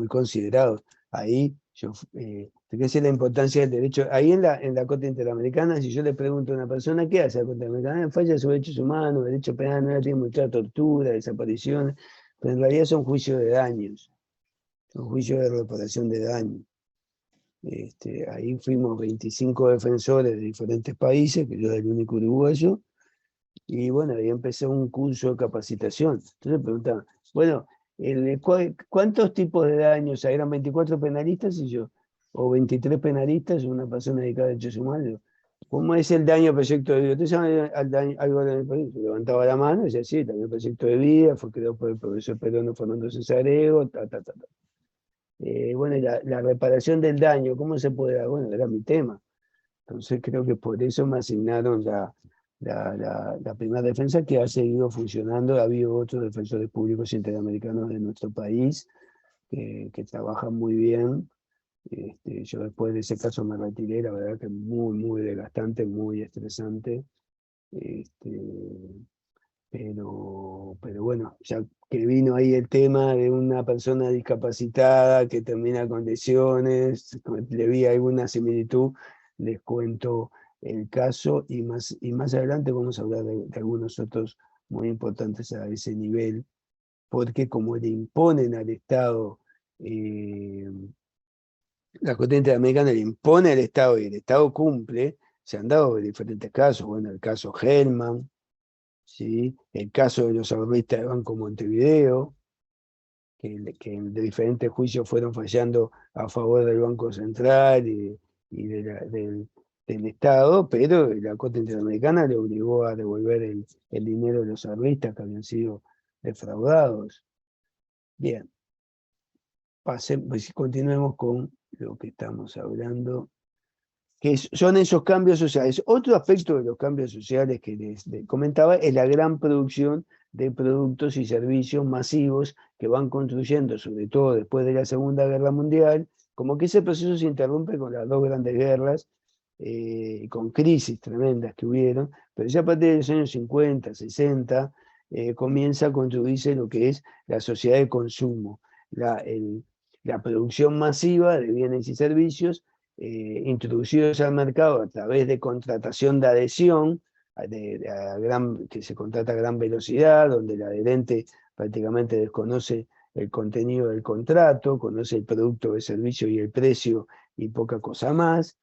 considerados. Ahí fíjese la importancia del derecho. Ahí en la Corte Interamericana, si yo le pregunto a una persona, ¿qué hace la Corte Interamericana? Falla sobre derechos humanos, derecho penal, no tiene mucha tortura, desapariciones, pero en realidad son juicios de daños, son juicios de reparación de daños. Ahí fuimos 25 defensores de diferentes países, que yo era el único uruguayo, y bueno, ahí empecé un curso de capacitación. Entonces preguntaba, bueno, ¿cuántos tipos de daños hay? Eran 24 penalistas y yo, o 23 penalistas, una persona dedicada a derechos humanos. ¿Cómo es el daño al proyecto de vida? ¿Usted sabe algo del proyecto? Levantaba la mano y decía, sí, también el proyecto de vida, fue creado por el profesor Perón Fernando Cesareo, bueno, y la reparación del daño, ¿cómo se puede dar? Bueno, era mi tema. Entonces creo que por eso me asignaron la primera defensa, que ha seguido funcionando. Ha habido otros defensores públicos interamericanos de nuestro país que trabajan muy bien. Yo después de ese caso me retiré, la verdad que muy desgastante, muy estresante. Pero bueno, ya que vino ahí el tema de una persona discapacitada que termina con lesiones, le vi alguna similitud, les cuento el caso y más adelante vamos a hablar de algunos otros muy importantes a ese nivel, porque como le imponen al Estado, la Corte Interamericana le impone al Estado y el Estado cumple, se han dado diferentes casos, bueno, el caso Hellman, ¿sí? El caso de los ahorristas de Banco Montevideo, que en diferentes juicios fueron fallando a favor del Banco Central y del Estado, pero la Corte Interamericana le obligó a devolver el dinero de los ahorristas que habían sido defraudados. Bien, continuemos con lo que estamos hablando, que son esos cambios sociales. Otro aspecto de los cambios sociales que les comentaba es la gran producción de productos y servicios masivos que van construyendo, sobre todo después de la Segunda Guerra Mundial, como que ese proceso se interrumpe con las dos grandes guerras, con crisis tremendas que hubieron, pero ya a partir de los años 50, 60, comienza a construirse lo que es la sociedad de consumo, la producción masiva de bienes y servicios introducidos al mercado a través de contratación de adhesión, que se contrata a gran velocidad, donde el adherente prácticamente desconoce el contenido del contrato, conoce el producto, el servicio y el precio y poca cosa más,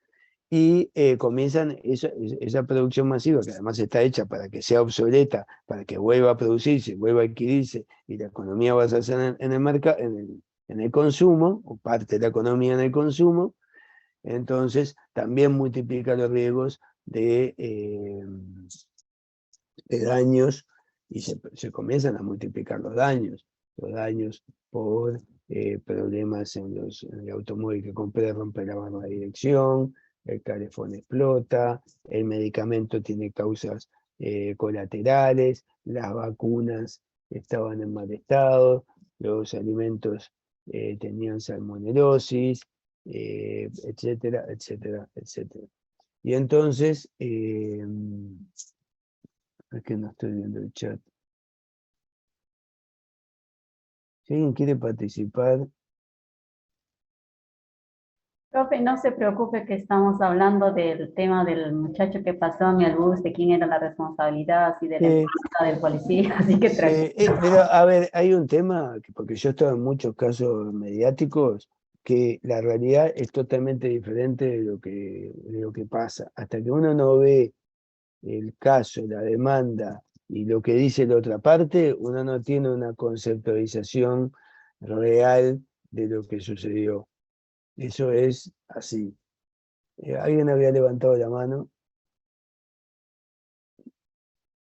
y comienzan esa producción masiva, que además está hecha para que sea obsoleta, para que vuelva a producirse, vuelva a adquirirse, y la economía va a hacer en el mercado, en el consumo, o parte de la economía en el consumo. Entonces también multiplica los riesgos de daños, y se comienzan a multiplicar los daños por problemas en el automóvil que compré, rompe la barra de dirección, el calefón explota, el medicamento tiene causas colaterales, las vacunas estaban en mal estado, los alimentos tenían salmonelosis, etcétera, etcétera, etcétera. Y entonces, es que no estoy viendo el chat. Si alguien quiere participar. Profe, no se preocupe que estamos hablando del tema del muchacho que pasó en el bus, de quién era la responsabilidad, así de la empresa, del policía, así que tranquilo. Pero a ver, hay un tema, porque yo he estado en muchos casos mediáticos, que la realidad es totalmente diferente de lo que pasa. Hasta que uno no ve el caso, la demanda y lo que dice la otra parte, uno no tiene una conceptualización real de lo que sucedió. Eso es así. ¿Alguien había levantado la mano?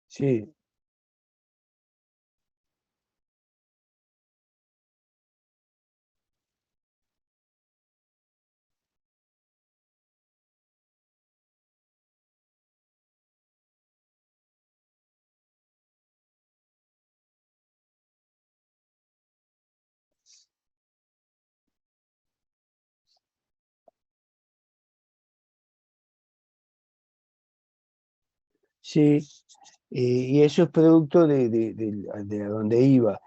Sí. Sí, y eso es producto de a donde iba.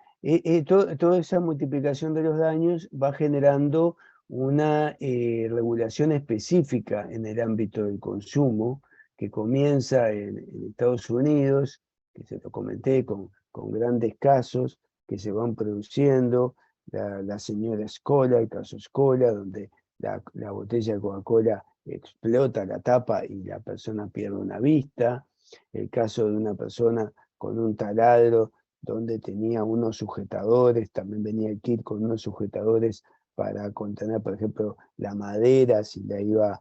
Toda esa multiplicación de los daños va generando una regulación específica en el ámbito del consumo, que comienza en Estados Unidos, que se lo comenté, con grandes casos que se van produciendo, la señora Scola, el caso Scola, donde la botella de Coca-Cola explota la tapa y la persona pierde una vista. El caso de una persona con un taladro donde tenía unos sujetadores, también venía el kit con unos sujetadores para contener, por ejemplo, la madera, si la iba,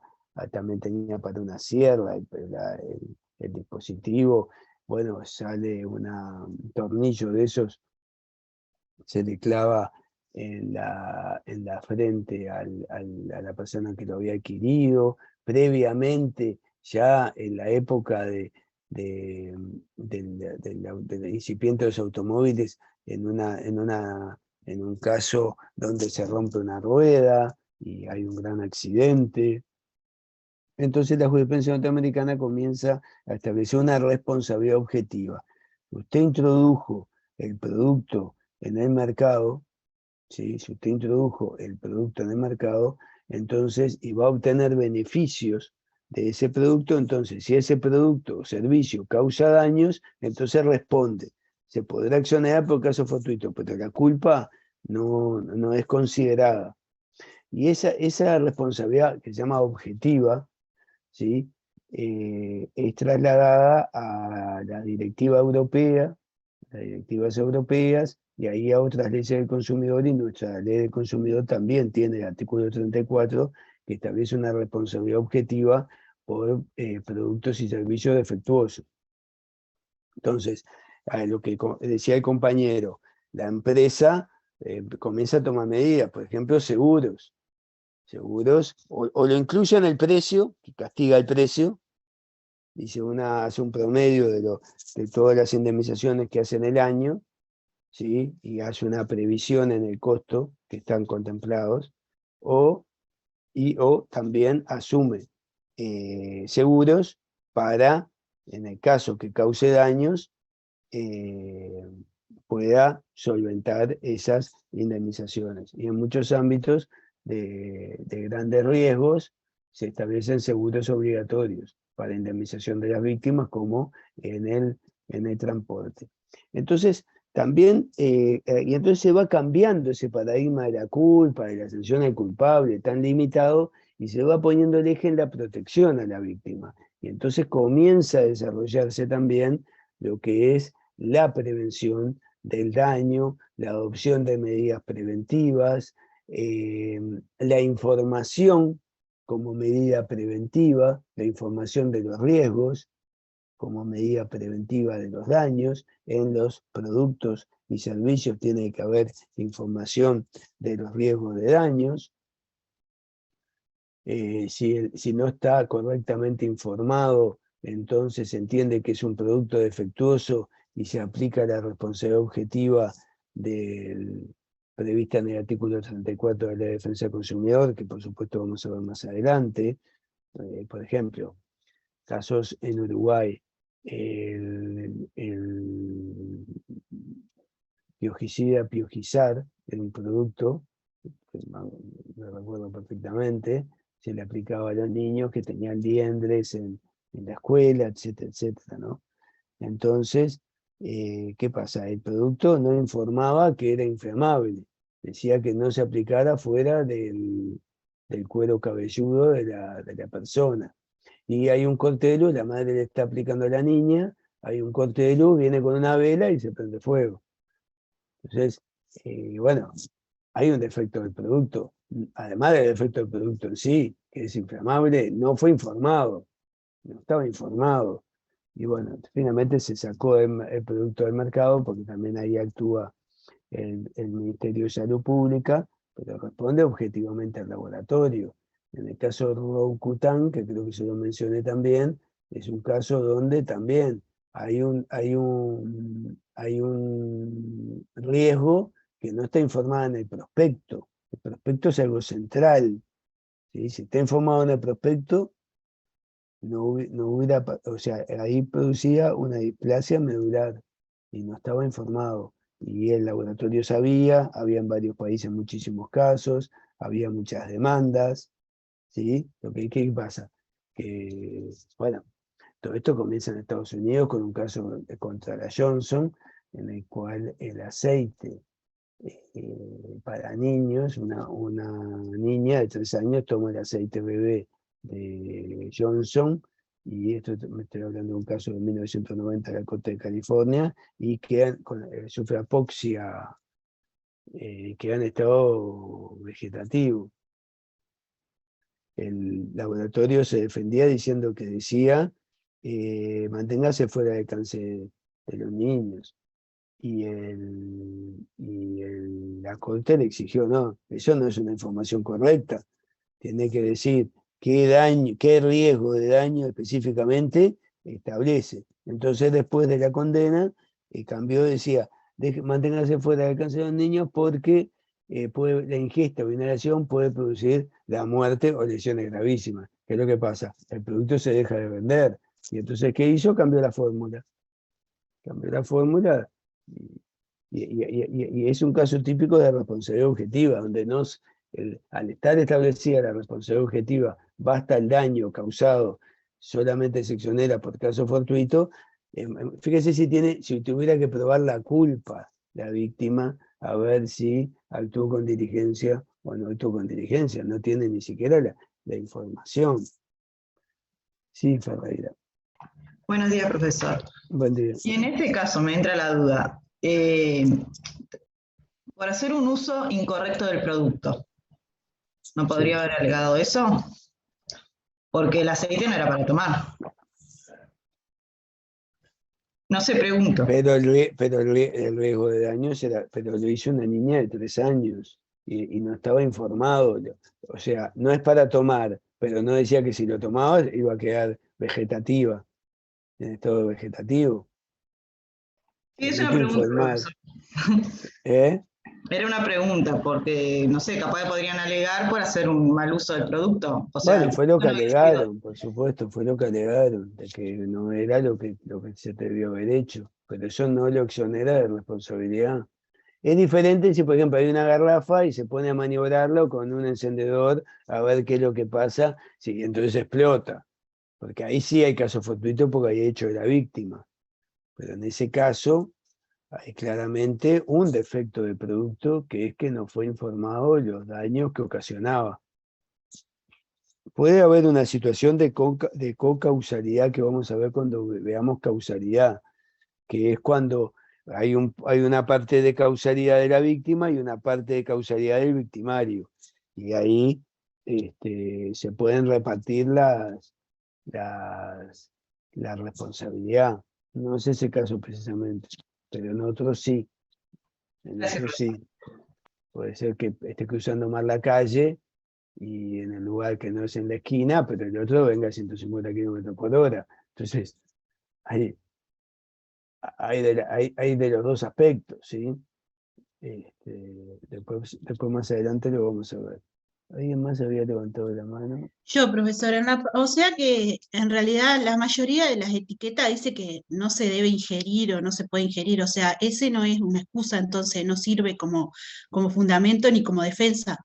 también tenía para una sierra, el dispositivo. Bueno, sale un tornillo de esos, se le clava en la frente a la persona que lo había adquirido, previamente, ya en la época del incipiente de los automóviles, en un caso donde se rompe una rueda y hay un gran accidente. Entonces la jurisprudencia norteamericana comienza a establecer una responsabilidad objetiva. Usted introdujo el producto en el mercado, ¿sí? Si usted introdujo el producto en el mercado, entonces, y va a obtener beneficios de ese producto, entonces, si ese producto o servicio causa daños, entonces responde. Se podrá accionar por caso fortuito, pero la culpa no es considerada. Y esa responsabilidad que se llama objetiva, ¿sí? Es trasladada a la directiva europea, las directivas europeas, y ahí a otras leyes del consumidor, y nuestra ley del consumidor también tiene el artículo 34, que establece una responsabilidad objetiva por productos y servicios defectuosos. Entonces, lo que decía el compañero, la empresa comienza a tomar medidas, por ejemplo, seguros, o lo incluye en el precio, que castiga el precio, dice hace un promedio de todas las indemnizaciones que hace en el año, ¿sí? Y hace una previsión en el costo que están contemplados, o también asume seguros para, en el caso que cause daños, pueda solventar esas indemnizaciones. Y en muchos ámbitos de grandes riesgos se establecen seguros obligatorios para indemnización de las víctimas, como en el transporte. Entonces, también, y entonces se va cambiando ese paradigma de la culpa, de la sanción al culpable tan limitado, y se va poniendo el eje en la protección a la víctima. Y entonces comienza a desarrollarse también lo que es la prevención del daño, la adopción de medidas preventivas, la información como medida preventiva, la información de los riesgos como medida preventiva de los daños. En los productos y servicios tiene que haber información de los riesgos de daños. Si no está correctamente informado, entonces se entiende que es un producto defectuoso y se aplica la responsabilidad objetiva prevista en el artículo 34 de la Ley de Defensa del Consumidor, que por supuesto vamos a ver más adelante. Por ejemplo, casos en Uruguay, el piojicida Piojizar, era un producto, que me recuerdo perfectamente, se le aplicaba a los niños que tenían liendres en la escuela, etcétera, etcétera, ¿no? Entonces, ¿qué pasa? El producto no informaba que era inflamable, decía que no se aplicara fuera del cuero cabelludo de la persona. Y hay un corte de luz, la madre le está aplicando a la niña, hay un corte de luz, viene con una vela y se prende fuego. Entonces, bueno, hay un defecto del producto. Además del defecto del producto en sí, que es inflamable, no fue informado, no estaba informado. Y bueno, finalmente se sacó el producto del mercado, porque también ahí actúa el Ministerio de Salud Pública, pero responde objetivamente al laboratorio. En el caso de Roucutan, que creo que se lo mencioné también, es un caso donde también hay un riesgo que no está informado en el prospecto. El prospecto es algo central, ¿sí? Si está informado en el prospecto, no hubiera, o sea, ahí producía una displasia medular y no estaba informado. Y el laboratorio sabía, había en varios países muchísimos casos, había muchas demandas, ¿sí? ¿Qué pasa? Que, bueno, todo esto comienza en Estados Unidos con un caso contra la Johnson, en el cual el aceite para niños, una niña de 3 años toma el aceite bebé de Johnson, y esto me estoy hablando de un caso de 1990 en la costa de California, y sufre apoxia, queda en estado vegetativo. El laboratorio se defendía diciendo que decía, manténgase fuera del alcance de los niños. Y la Corte le exigió, no, eso no es una información correcta. Tiene que decir qué daño, qué riesgo de daño específicamente establece. Entonces, después de la condena, cambió, decía, manténgase fuera del alcance de los niños porque la ingesta o inhalación puede producir la muerte o lesiones gravísimas. ¿Qué es lo que pasa? El producto se deja de vender. Y entonces, ¿qué hizo? Cambió la fórmula. Cambió la fórmula y es un caso típico de responsabilidad objetiva, donde al estar establecida la responsabilidad objetiva, basta el daño causado solamente se exonera por caso fortuito. Fíjese si tuviera que probar la culpa la víctima, a ver si actuó con diligencia o no actuó con diligencia, no tiene ni siquiera la información. Sí, Ferreira. Buenos días, profesor. Buen día. Y en este caso me entra la duda, por hacer un uso incorrecto del producto, ¿no podría haber alegado eso? Porque el aceite no era para tomar. No sé, pregunto. Pero el riesgo de daño pero lo hizo una niña de 3 años y no estaba informado. O sea, no es para tomar, pero no decía que si lo tomaba iba a quedar vegetativa, en estado vegetativo. Sí, es una pregunta, profesor. Era una pregunta, porque, no sé, capaz podrían alegar por hacer un mal uso del producto. O sea, bueno, fue lo que alegaron, por supuesto, fue lo que alegaron, de que no era lo que se debió haber hecho, pero eso no lo exonera de responsabilidad. Es diferente si, por ejemplo, hay una garrafa y se pone a maniobrarlo con un encendedor a ver qué es lo que pasa, sí, entonces explota, porque ahí sí hay caso fortuito porque hay hecho de la víctima, pero en ese caso hay claramente un defecto de producto que es que no fue informado de los daños que ocasionaba. Puede haber una situación de cocausalidad que vamos a ver cuando veamos causalidad, que es cuando hay una parte de causalidad de la víctima y una parte de causalidad del victimario. Y ahí se pueden repartir la responsabilidad. No es ese caso precisamente, pero en otros sí. En otros sí. Puede ser que esté cruzando mal la calle y en el lugar que no es en la esquina, pero el otro venga a 150 kilómetros por hora. Entonces, hay de los dos aspectos, ¿sí? Después más adelante lo vamos a ver. ¿Alguien más había levantado la mano? Yo, profesora, o sea que en realidad la mayoría de las etiquetas dice que no se debe ingerir o no se puede ingerir, o sea, ese no es una excusa, entonces no sirve como fundamento ni como defensa.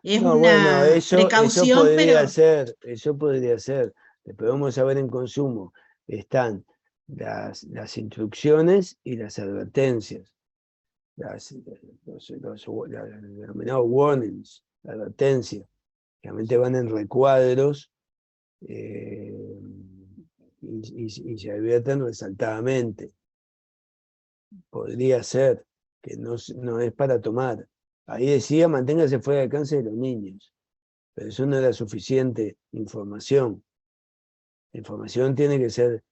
Es No, una bueno, precaución, eso podría ser. Después vamos a ver en consumo. Están las instrucciones y las advertencias. Los denominados warnings, la advertencia. Realmente van en recuadros y se advierten resaltadamente. Podría ser que no es para tomar. Ahí decía, manténgase fuera de alcance de los niños. Pero eso no era suficiente información. La información tiene que ser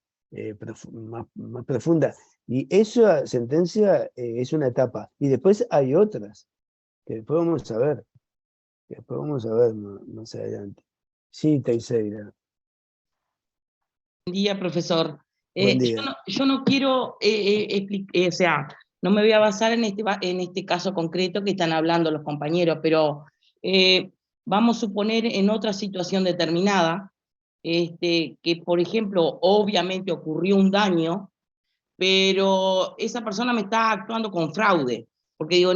más profunda. Y esa sentencia es una etapa. Y después hay otras, que después vamos a ver. Después vamos a ver más adelante. Sí, Teixeira. Buen día, profesor. Buen día. Yo no quiero, o sea, no me voy a basar en este caso concreto que están hablando los compañeros, pero vamos a suponer en otra situación determinada, que por ejemplo, obviamente ocurrió un daño, pero esa persona me está actuando con fraude, porque digo,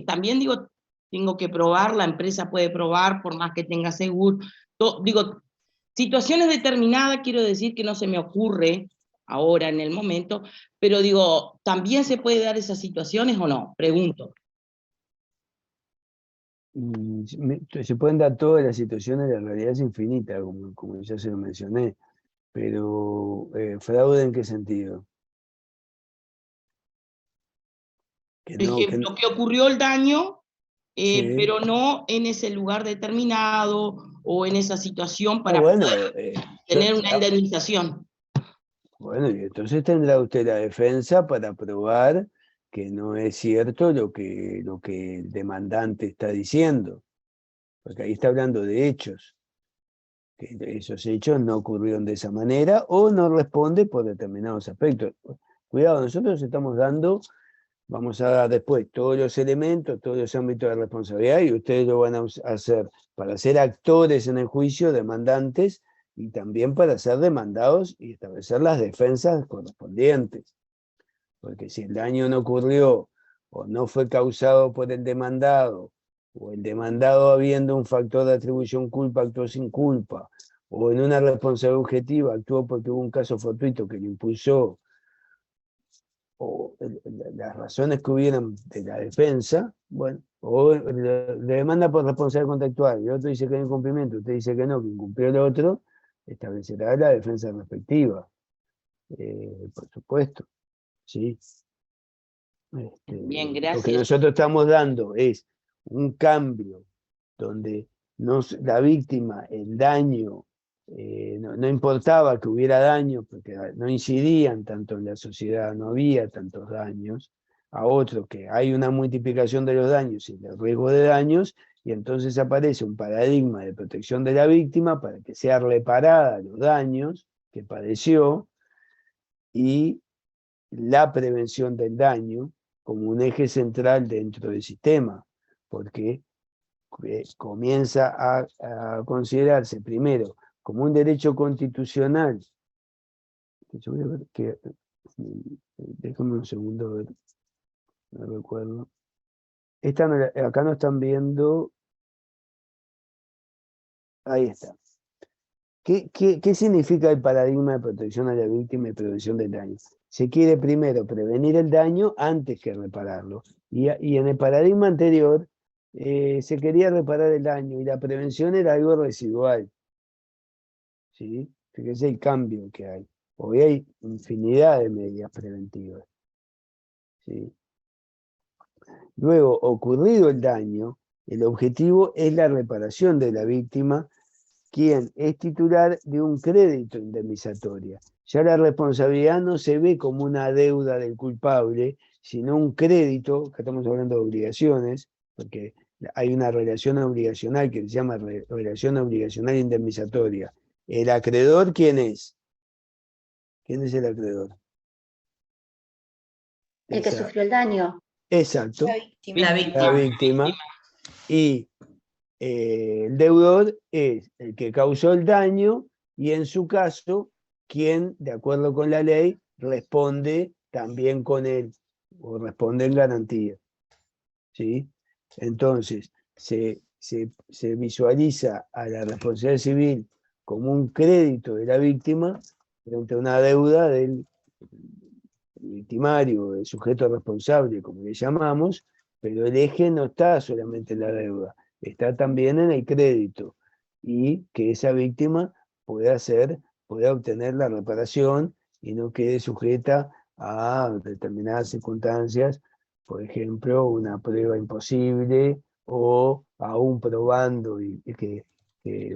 también digo, tengo que probar, la empresa puede probar, por más que tenga seguro, digo, situaciones determinadas, quiero decir que no se me ocurre ahora en el momento, pero digo, ¿también se puede dar esas situaciones o no? Pregunto. Se pueden dar todas las situaciones, la realidad es infinita, como ya se lo mencioné, pero ¿fraude en qué sentido? Por ejemplo, que ocurrió el daño, sí, pero no en ese lugar determinado o en esa situación para poder tener una indemnización. Bueno, y entonces tendrá usted la defensa para probar que no es cierto lo que el demandante está diciendo, porque ahí está hablando de hechos. que esos hechos no ocurrieron de esa manera o no responde por determinados aspectos. Cuidado, nosotros estamos dando, vamos a dar después todos los elementos, todos los ámbitos de responsabilidad y ustedes lo van a hacer para ser actores en el juicio, demandantes, y también para ser demandados y establecer las defensas correspondientes. Porque si el daño no ocurrió o no fue causado por el demandado, o el demandado habiendo un factor de atribución culpa actuó sin culpa, o en una responsabilidad objetiva actuó porque hubo un caso fortuito que lo impulsó, o las razones que hubieran de la defensa, bueno, o le demanda por responsabilidad contractual, y el otro dice que hay incumplimiento, usted dice que no, que incumplió el otro, establecerá la defensa respectiva, por supuesto, ¿sí? Bien, Lo que gracias. nosotros estamos dando es un cambio donde la víctima, el daño, no importaba que hubiera daño, porque no incidían tanto en la sociedad, no había tantos daños, a otro que hay una multiplicación de los daños y el riesgo de daños, y entonces aparece un paradigma de protección de la víctima para que sea reparada los daños que padeció y la prevención del daño como un eje central dentro del sistema, porque comienza a considerarse primero como un derecho constitucional. Yo voy a ver que, déjame un segundo, ver, no recuerdo. Acá no están viendo, ahí está. ¿Qué significa el paradigma de protección a la víctima y prevención del daño? Se quiere primero prevenir el daño antes que repararlo. Y en el paradigma anterior se quería reparar el daño y la prevención era algo residual. ¿Sí? Fíjense el cambio que hay. Hoy hay infinidad de medidas preventivas. ¿Sí? Luego, ocurrido el daño, el objetivo es la reparación de la víctima, quien es titular de un crédito indemnizatorio. Ya la responsabilidad no se ve como una deuda del culpable, sino un crédito, acá estamos hablando de obligaciones, porque hay una relación obligacional que se llama relación obligacional indemnizatoria. ¿El acreedor quién es? ¿Quién es el acreedor? El que sufrió el daño. Exacto. La víctima. La víctima. Y el deudor es el que causó el daño y en su caso, quien, de acuerdo con la ley, responde también con él, o responde en garantía. ¿Sí? Entonces, se visualiza a la responsabilidad civil como un crédito de la víctima frente a una deuda del victimario, del sujeto responsable, como le llamamos, pero el eje no está solamente en la deuda, está también en el crédito, y que esa víctima pueda obtener la reparación y no quede sujeta a determinadas circunstancias, por ejemplo, una prueba imposible, o aún probando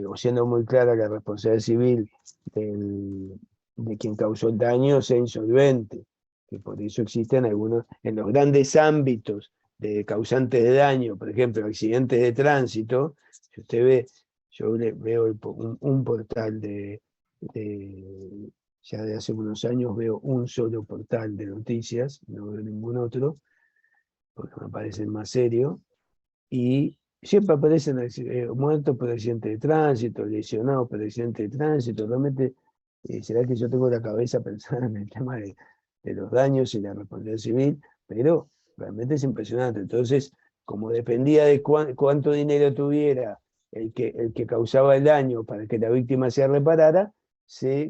o siendo muy clara la responsabilidad civil de quien causó el daño, sea insolvente, que por eso existen algunos, en los grandes ámbitos de causantes de daño, por ejemplo, accidentes de tránsito, si usted ve, yo veo un portal ya de hace unos años veo un solo portal de noticias, no veo ningún otro, porque me parecen más serios, y siempre aparecen muertos por accidente de tránsito, lesionados por accidente de tránsito. Realmente, será que yo tengo la cabeza pensada en el tema de los daños y la responsabilidad civil, pero realmente es impresionante. Entonces, como dependía de cuánto dinero tuviera el que causaba el daño para que la víctima se reparara,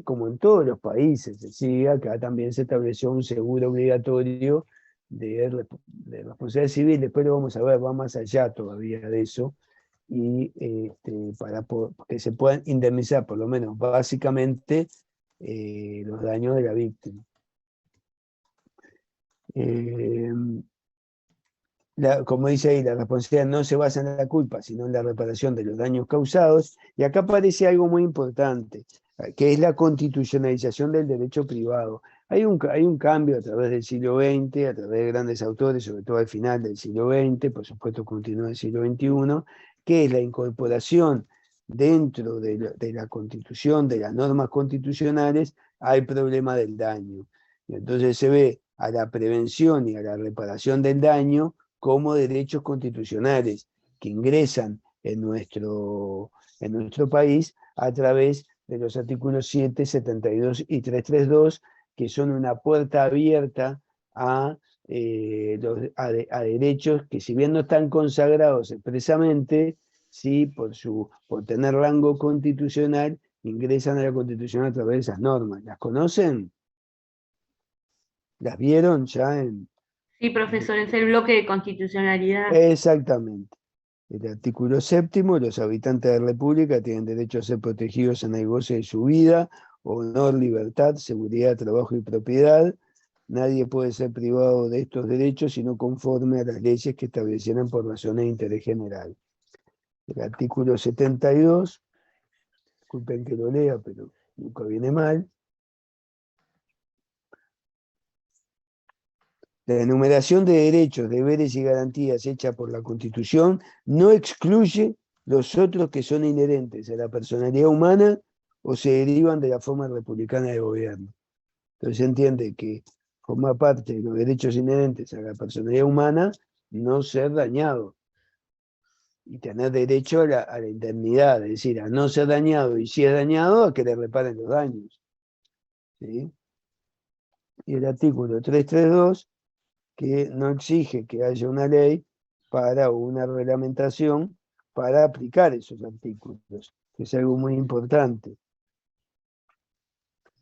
como en todos los países, decía, acá también se estableció un seguro obligatorio de responsabilidad civil. Después lo vamos a ver, va más allá todavía de eso, y para que se puedan indemnizar, por lo menos básicamente, los daños de la víctima. Como dice ahí, la responsabilidad no se basa en la culpa, sino en la reparación de los daños causados, y acá aparece algo muy importante, que es la constitucionalización del derecho privado. Hay un cambio a través del siglo XX, a través de grandes autores, sobre todo al final del siglo XX, por supuesto continúa el siglo XXI, que es la incorporación dentro de la Constitución, de las normas constitucionales, hay problema del daño. Y entonces se ve a la prevención y a la reparación del daño como derechos constitucionales que ingresan en nuestro país a través de los artículos 7, 72 y 332, que son una puerta abierta a derechos que, si bien no están consagrados expresamente, sí, por tener rango constitucional, ingresan a la Constitución a través de esas normas. ¿Las conocen? ¿Las vieron ya? Sí, profesor, es el bloque de constitucionalidad. Exactamente. El artículo 7: los habitantes de la República tienen derecho a ser protegidos en el goce de su vida, honor, libertad, seguridad, trabajo y propiedad. Nadie puede ser privado de estos derechos sino conforme a las leyes que establecieran por razones de interés general. El artículo 72, disculpen que lo lea, pero nunca viene mal. La enumeración de derechos, deberes y garantías hecha por la Constitución no excluye los otros que son inherentes a la personalidad humana o se derivan de la forma republicana de gobierno. Entonces se entiende que forma parte de los derechos inherentes a la personalidad humana no ser dañado y tener derecho a la indemnidad, es decir, a no ser dañado, y si es dañado, a que le reparen los daños. ¿Sí? Y el artículo 332, que no exige que haya una ley para una reglamentación para aplicar esos artículos, que es algo muy importante.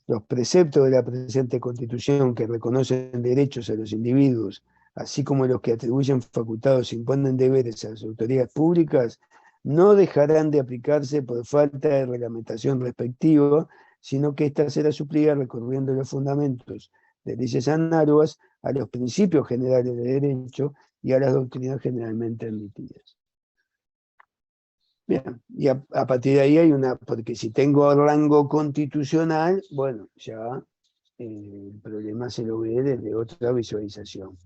Los preceptos de la presente Constitución, que reconocen derechos a los individuos, así como los que atribuyen facultades e imponen deberes a las autoridades públicas, no dejarán de aplicarse por falta de reglamentación respectiva, sino que ésta será suplida recurriendo a los fundamentos de leyes análogas a los principios generales de derecho y a las doctrinas generalmente admitidas. Bien, y a partir de ahí hay porque si tengo rango constitucional, bueno, ya el problema se lo ve desde otra visualización.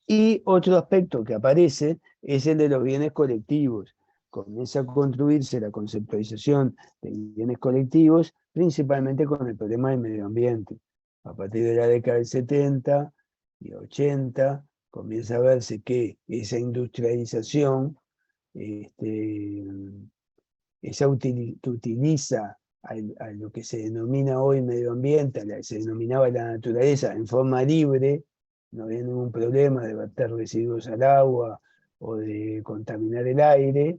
Y otro aspecto que aparece es el de los bienes colectivos. Comienza a construirse la conceptualización de bienes colectivos, principalmente con el problema del medio ambiente. A partir de la década del 70 y 80, comienza a verse que esa industrialización utiliza a lo que se denomina hoy medio ambiente, a la que se denominaba la naturaleza, en forma libre. No había ningún problema de verter residuos al agua o de contaminar el aire.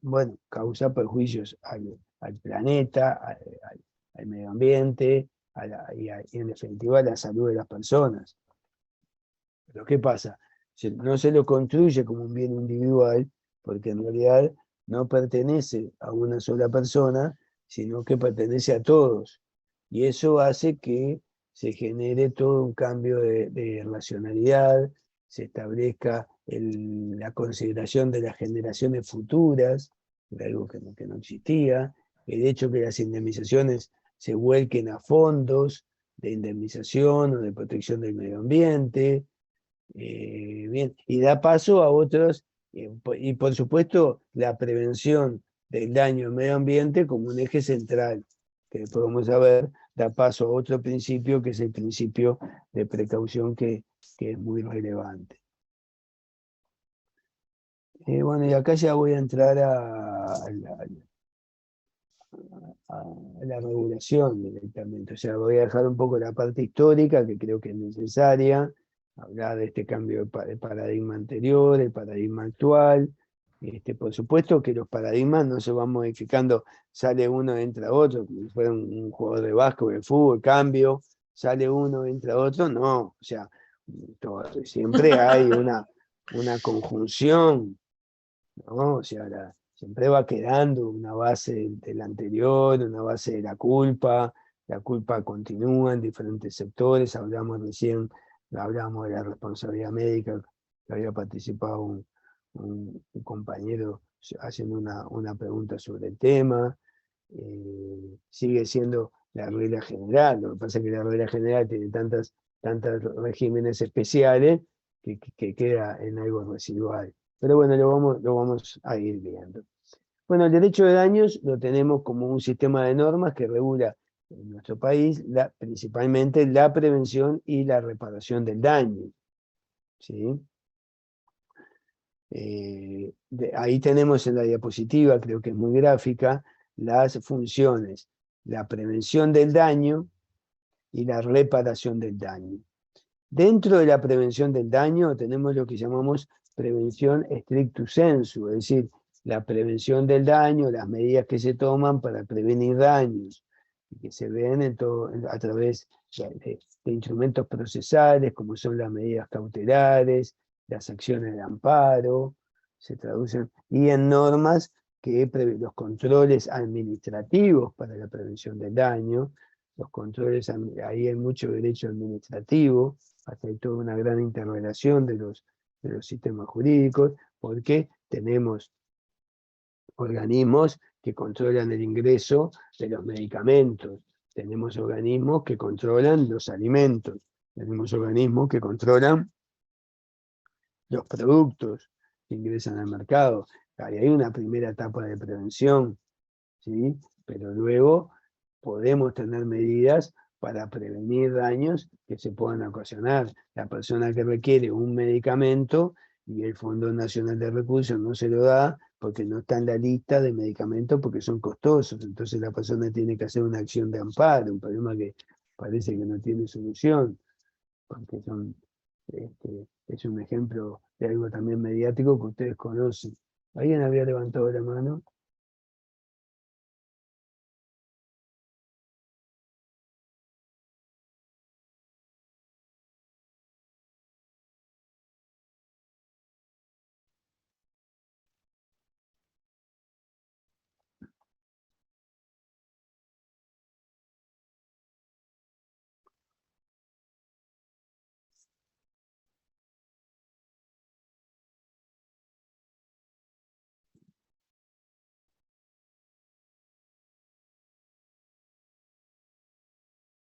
Bueno, causa perjuicios al planeta, al medio ambiente, y en definitiva a la salud de las personas. Pero ¿qué pasa? No se lo construye como un bien individual, porque en realidad no pertenece a una sola persona, sino que pertenece a todos. Y eso hace que se genere todo un cambio de racionalidad, se establezca la consideración de las generaciones futuras, algo que no existía, el hecho que las indemnizaciones se vuelquen a fondos de indemnización o de protección del medio ambiente, bien, y da paso a otros, y por supuesto la prevención del daño al medio ambiente como un eje central, que después vamos a ver, da paso a otro principio que es el principio de precaución que es muy relevante. Bueno, y acá ya voy a entrar a la regulación directamente, o sea, voy a dejar un poco la parte histórica que creo que es necesaria, hablar de este cambio de paradigma anterior, el paradigma actual. Por supuesto que los paradigmas no se van modificando, sale uno, entra otro, como si fuera un jugador de básquet o de fútbol, cambio, sale uno, entra otro, no, o sea, siempre hay una conjunción, ¿no? O sea, siempre va quedando una base del anterior, una base de la culpa continúa en diferentes sectores, hablamos de la responsabilidad médica, que había participado un compañero haciendo una pregunta sobre el tema. Sigue siendo la regla general, lo que pasa es que la regla general tiene tantos regímenes especiales que queda en algo residual. Pero bueno, lo vamos a ir viendo. Bueno, el derecho de daños lo tenemos como un sistema de normas que regula en nuestro país principalmente la prevención y la reparación del daño. ¿Sí? Ahí tenemos en la diapositiva, creo que es muy gráfica, las funciones, la prevención del daño y la reparación del daño. Dentro de la prevención del daño tenemos lo que llamamos prevención stricto sensu, es decir, la prevención del daño, las medidas que se toman para prevenir daños, y que se ven a través de instrumentos procesales, como son las medidas cautelares, las acciones de amparo, se traducen, y en normas que los controles administrativos para la prevención del daño, los controles, ahí hay mucho derecho administrativo, hasta hay toda una gran interrelación de los sistemas jurídicos, porque tenemos organismos que controlan el ingreso de los medicamentos, tenemos organismos que controlan los alimentos, tenemos organismos que controlan los productos que ingresan al mercado. Ahí hay una primera etapa de prevención, ¿sí? Pero luego podemos tener medidas para prevenir daños que se puedan ocasionar. La persona que requiere un medicamento y el Fondo Nacional de Recursos no se lo da porque no está en la lista de medicamentos porque son costosos. Entonces la persona tiene que hacer una acción de amparo, un problema que parece que no tiene solución, porque es un ejemplo de algo también mediático que ustedes conocen. ¿Alguien había levantado la mano?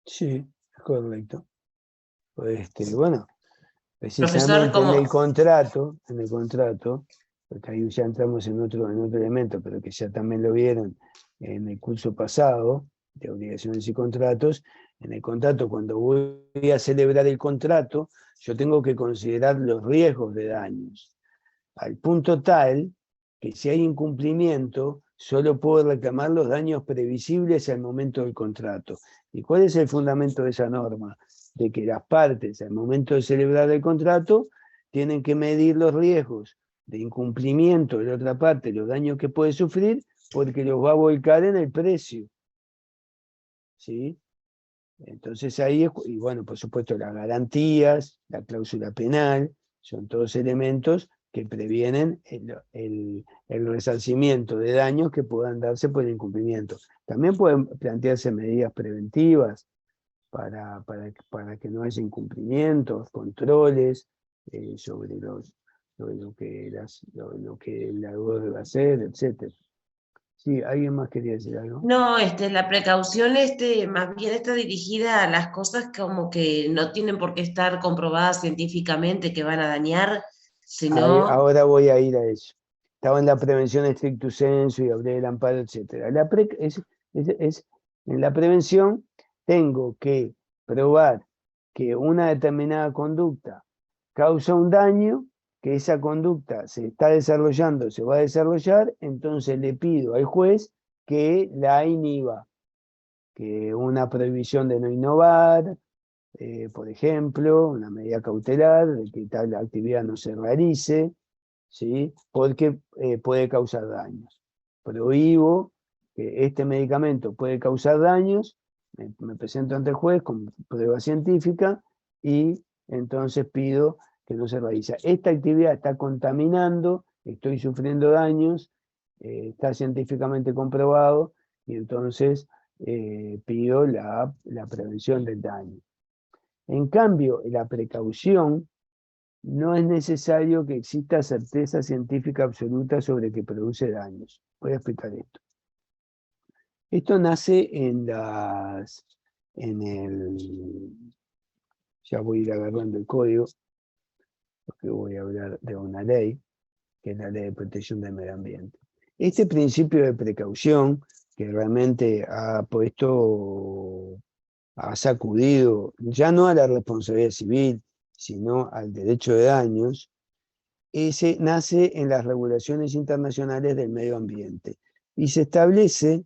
Sí, es correcto. Bueno, precisamente como- en el contrato, porque ahí ya entramos en otro elemento, pero que ya también lo vieron en el curso pasado, de obligaciones y contratos. En el contrato, cuando voy a celebrar el contrato, yo tengo que considerar los riesgos de daños, al punto tal que si hay incumplimiento, solo puedo reclamar los daños previsibles al momento del contrato. ¿Y cuál es el fundamento de esa norma? De que las partes, al momento de celebrar el contrato, tienen que medir los riesgos de incumplimiento de la otra parte, los daños que puede sufrir, porque los va a volcar en el precio. ¿Sí? Entonces ahí, y bueno, por supuesto las garantías, la cláusula penal, son todos elementos que previenen el resarcimiento de daños que puedan darse por el incumplimiento. También pueden plantearse medidas preventivas para que no haya incumplimientos, controles sobre lo que el autor debe hacer, etc. Sí, ¿alguien más quería decir algo? No, la precaución más bien está dirigida a las cosas como que no tienen por qué estar comprobadas científicamente que van a dañar, sino Ahora voy a ir a eso. Estaba en la prevención stricto sensu y hablé del amparo, etc. En la prevención tengo que probar que una determinada conducta causa un daño, que esa conducta se está desarrollando, se va a desarrollar, entonces le pido al juez que la inhiba, que una prohibición de no innovar, por ejemplo, una medida cautelar de que tal actividad no se realice, ¿sí? Porque puede causar daños. Prohíbo que este medicamento puede causar daños, me presento ante el juez con prueba científica y entonces pido que no se realice. Esta actividad está contaminando, estoy sufriendo daños, está científicamente comprobado y entonces pido la prevención del daño. En cambio, la precaución no es necesario que exista certeza científica absoluta sobre que produce daños. Voy a explicar esto. Esto nace ya voy a ir agarrando el código, porque voy a hablar de una ley, que es la Ley de Protección del Medio Ambiente. Este principio de precaución que realmente ha sacudido ya no a la responsabilidad civil, sino al derecho de daños, ese nace en las regulaciones internacionales del medio ambiente. Y se establece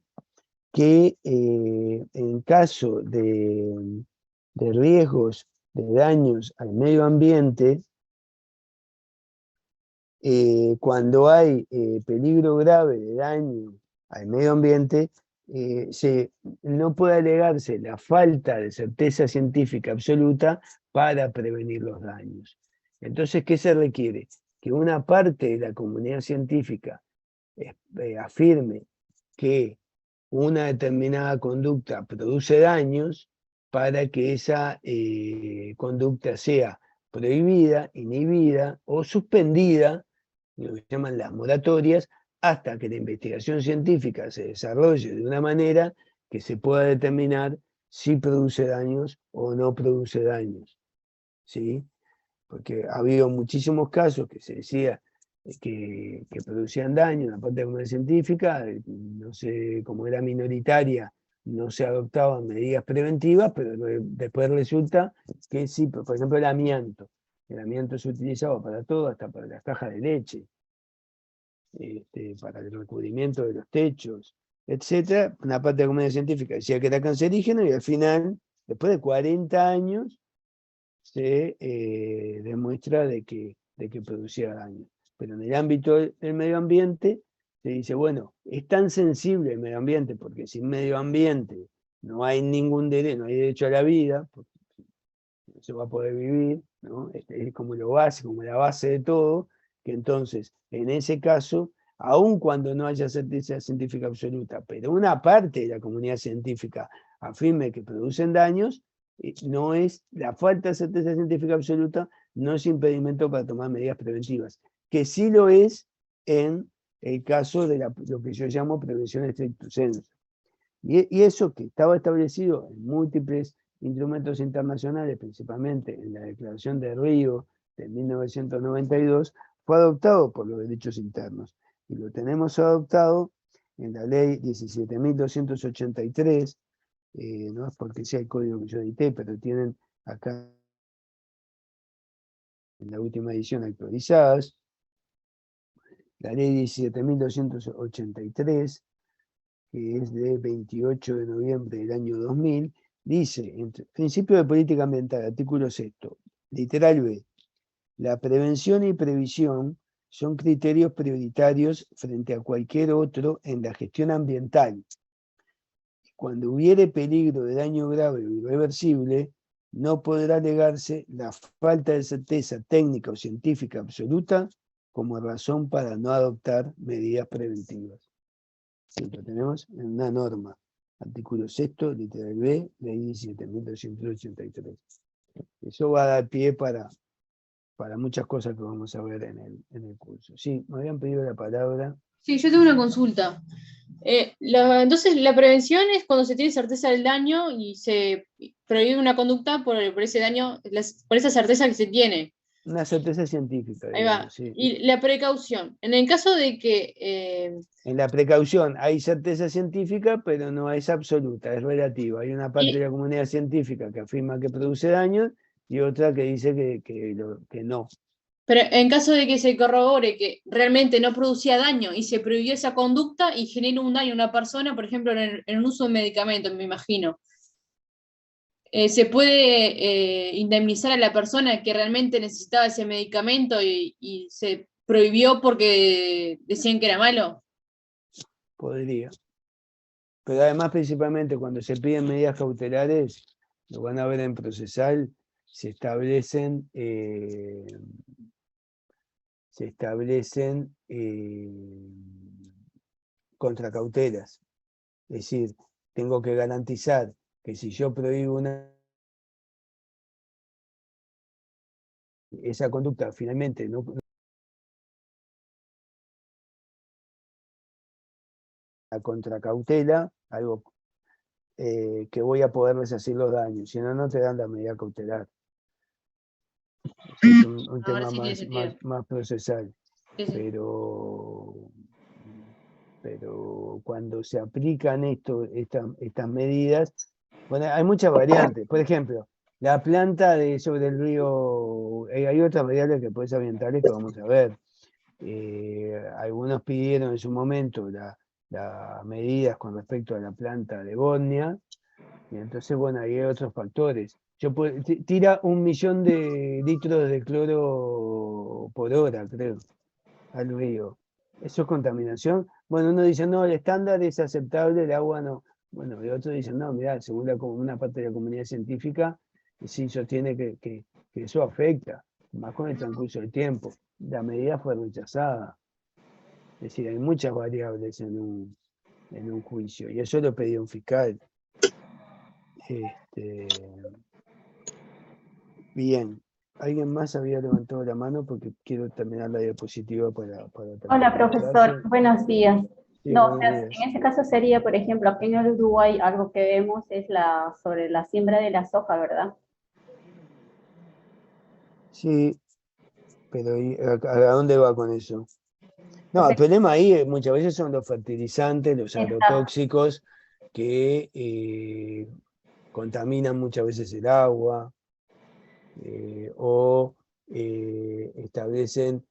que en caso de riesgos de daños al medio ambiente, cuando hay peligro grave de daño al medio ambiente, no puede alegarse la falta de certeza científica absoluta para prevenir los daños. Entonces, ¿qué se requiere? Que una parte de la comunidad científica afirme que una determinada conducta produce daños para que esa conducta sea prohibida, inhibida o suspendida, lo que llaman las moratorias, hasta que la investigación científica se desarrolle de una manera que se pueda determinar si produce daños o no produce daños, ¿sí? Porque ha habido muchísimos casos que se decía que producían daño en la parte de la comunidad científica, no sé, como era minoritaria, no se adoptaban medidas preventivas, pero después resulta que sí, por ejemplo el amianto se utilizaba para todo, hasta para las cajas de leche, para el recubrimiento de los techos, etc. Una parte de la comunidad científica decía que era cancerígeno y al final, después de 40 años, se demuestra de que producía daño. Pero en el ámbito del medio ambiente se dice, bueno, es tan sensible el medio ambiente, porque sin medio ambiente no hay ningún derecho, no hay derecho a la vida, porque no se va a poder vivir, ¿no? Es como lo base, como la base de todo, que entonces, en ese caso, aun cuando no haya certeza científica absoluta, pero una parte de la comunidad científica afirme que producen daños, no es la falta de certeza científica absoluta, no es impedimento para tomar medidas preventivas, que sí lo es en el caso de lo que yo llamo prevención stricto sensu. Y eso que estaba establecido en múltiples instrumentos internacionales, principalmente en la Declaración de Río de 1992, fue adoptado por los derechos internos. Y lo tenemos adoptado en la Ley 17.283, no es porque sea el código que yo edité, pero tienen acá en la última edición actualizadas, la Ley 17.283, que es de 28 de noviembre del año 2000, dice, principio de política ambiental, artículo 6, literal B, la prevención y previsión son criterios prioritarios frente a cualquier otro en la gestión ambiental. Cuando hubiere peligro de daño grave o irreversible, no podrá alegarse la falta de certeza técnica o científica absoluta como razón para no adoptar medidas preventivas. Lo tenemos en una norma, artículo 6, literal B, ley 17.283. Eso va a dar pie para muchas cosas que vamos a ver en el curso. Sí, me habían pedido la palabra. Sí, yo tengo una consulta. Entonces, la prevención es cuando se tiene certeza del daño y se prohíbe una conducta por ese daño, por esa certeza que se tiene. Una certeza científica. Ahí va. Sí. Y la precaución. En el caso de que... En la precaución hay certeza científica, pero no es absoluta, es relativa. Hay una parte de la comunidad científica que afirma que produce daño y otra que dice que no. Pero en caso de que se corrobore que realmente no producía daño y se prohibió esa conducta y genera un daño a una persona, por ejemplo, en el uso de medicamentos, me imagino, ¿se puede indemnizar a la persona que realmente necesitaba ese medicamento y se prohibió porque decían que era malo? Podría. Pero además, principalmente, cuando se piden medidas cautelares, lo van a ver en procesal, se establecen contracautelas. Es decir, tengo que garantizar que si yo prohíbo esa conducta finalmente no la contracautela, algo que voy a poder resarcir los daños, si no, no te dan la medida cautelar. Es un tema sí más procesal, sí. pero pero cuando se aplican estas medidas, bueno, hay muchas variantes. Por ejemplo, la planta sobre el río, hay otras variables que pueden ser ambientales que vamos a ver. Algunos pidieron en su momento las medidas con respecto a la planta de Bodnia, y entonces, bueno, ahí hay otros factores. Tira 1 millón de litros de cloro por hora, creo, al río. ¿Eso es contaminación? Bueno, uno dice, no, el estándar es aceptable, el agua no. Bueno, y otros dicen, no, mirá, según una parte de la comunidad científica, sí sostiene que eso afecta, más con el transcurso del tiempo. La medida fue rechazada. Es decir, hay muchas variables en un juicio, y eso lo pedía un fiscal. Bien. ¿Alguien más había levantado la mano? Porque quiero terminar la diapositiva para Hola, terminar la profesor. clase. Buenos días. Sí, No, o buenos sea, días. en ese caso sería, por ejemplo, aquí en el Uruguay, algo que vemos es sobre la siembra de la soja, ¿verdad? Sí, pero ¿a dónde va con eso? No, el problema ahí muchas veces son los fertilizantes, los agrotóxicos que contaminan muchas veces el agua o establecen,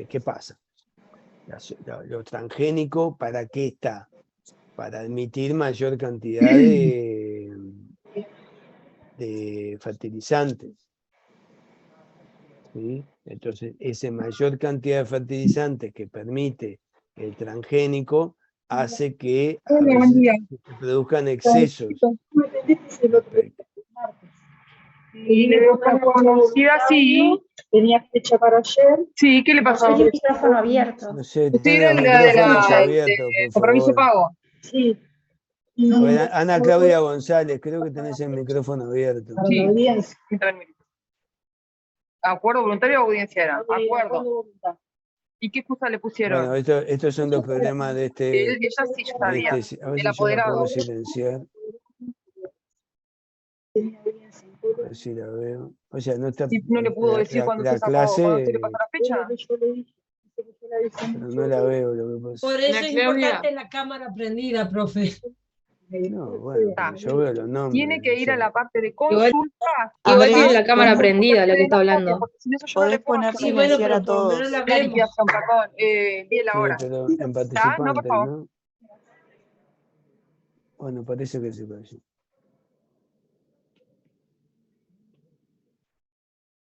¿qué pasa? Lo transgénico, ¿para qué está? Para admitir mayor cantidad de fertilizantes. ¿Sí? Entonces, esa mayor cantidad de fertilizantes que permite el transgénico hace que a veces se produzcan excesos. Y la conocida, sí. Tenía fecha para ayer. Sí, ¿qué le pasó? El micrófono abierto. No sé, Estoy tengan en los micrófonos abiertos, por compromiso favor. pago. Sí. A ver, Ana Claudia González, creo que tenés el micrófono abierto. Sí. ¿Acuerdo voluntario o audiencia era? Acuerdo. ¿Y qué excusa le pusieron? Bueno, estos son los problemas de Ella sí ya sabía. a ver El si yo la apoderado. puedo silenciar. A ver si la veo. O sea, no está. Sí, no le pudo decir cuándo se sacó, clase, cuándo se le pasó la fecha. pero no la veo lo que pasa. Por eso es importante la cámara prendida, profe. No, bueno, yo veo los nombres. Tiene que ir a la parte de Igual tiene la cámara prendida, lo que está hablando. Podés poner silenciar a todos. Perdón, di la hora. Pero en No, por participantes, favor. ¿no? Bueno, parece que se cayó.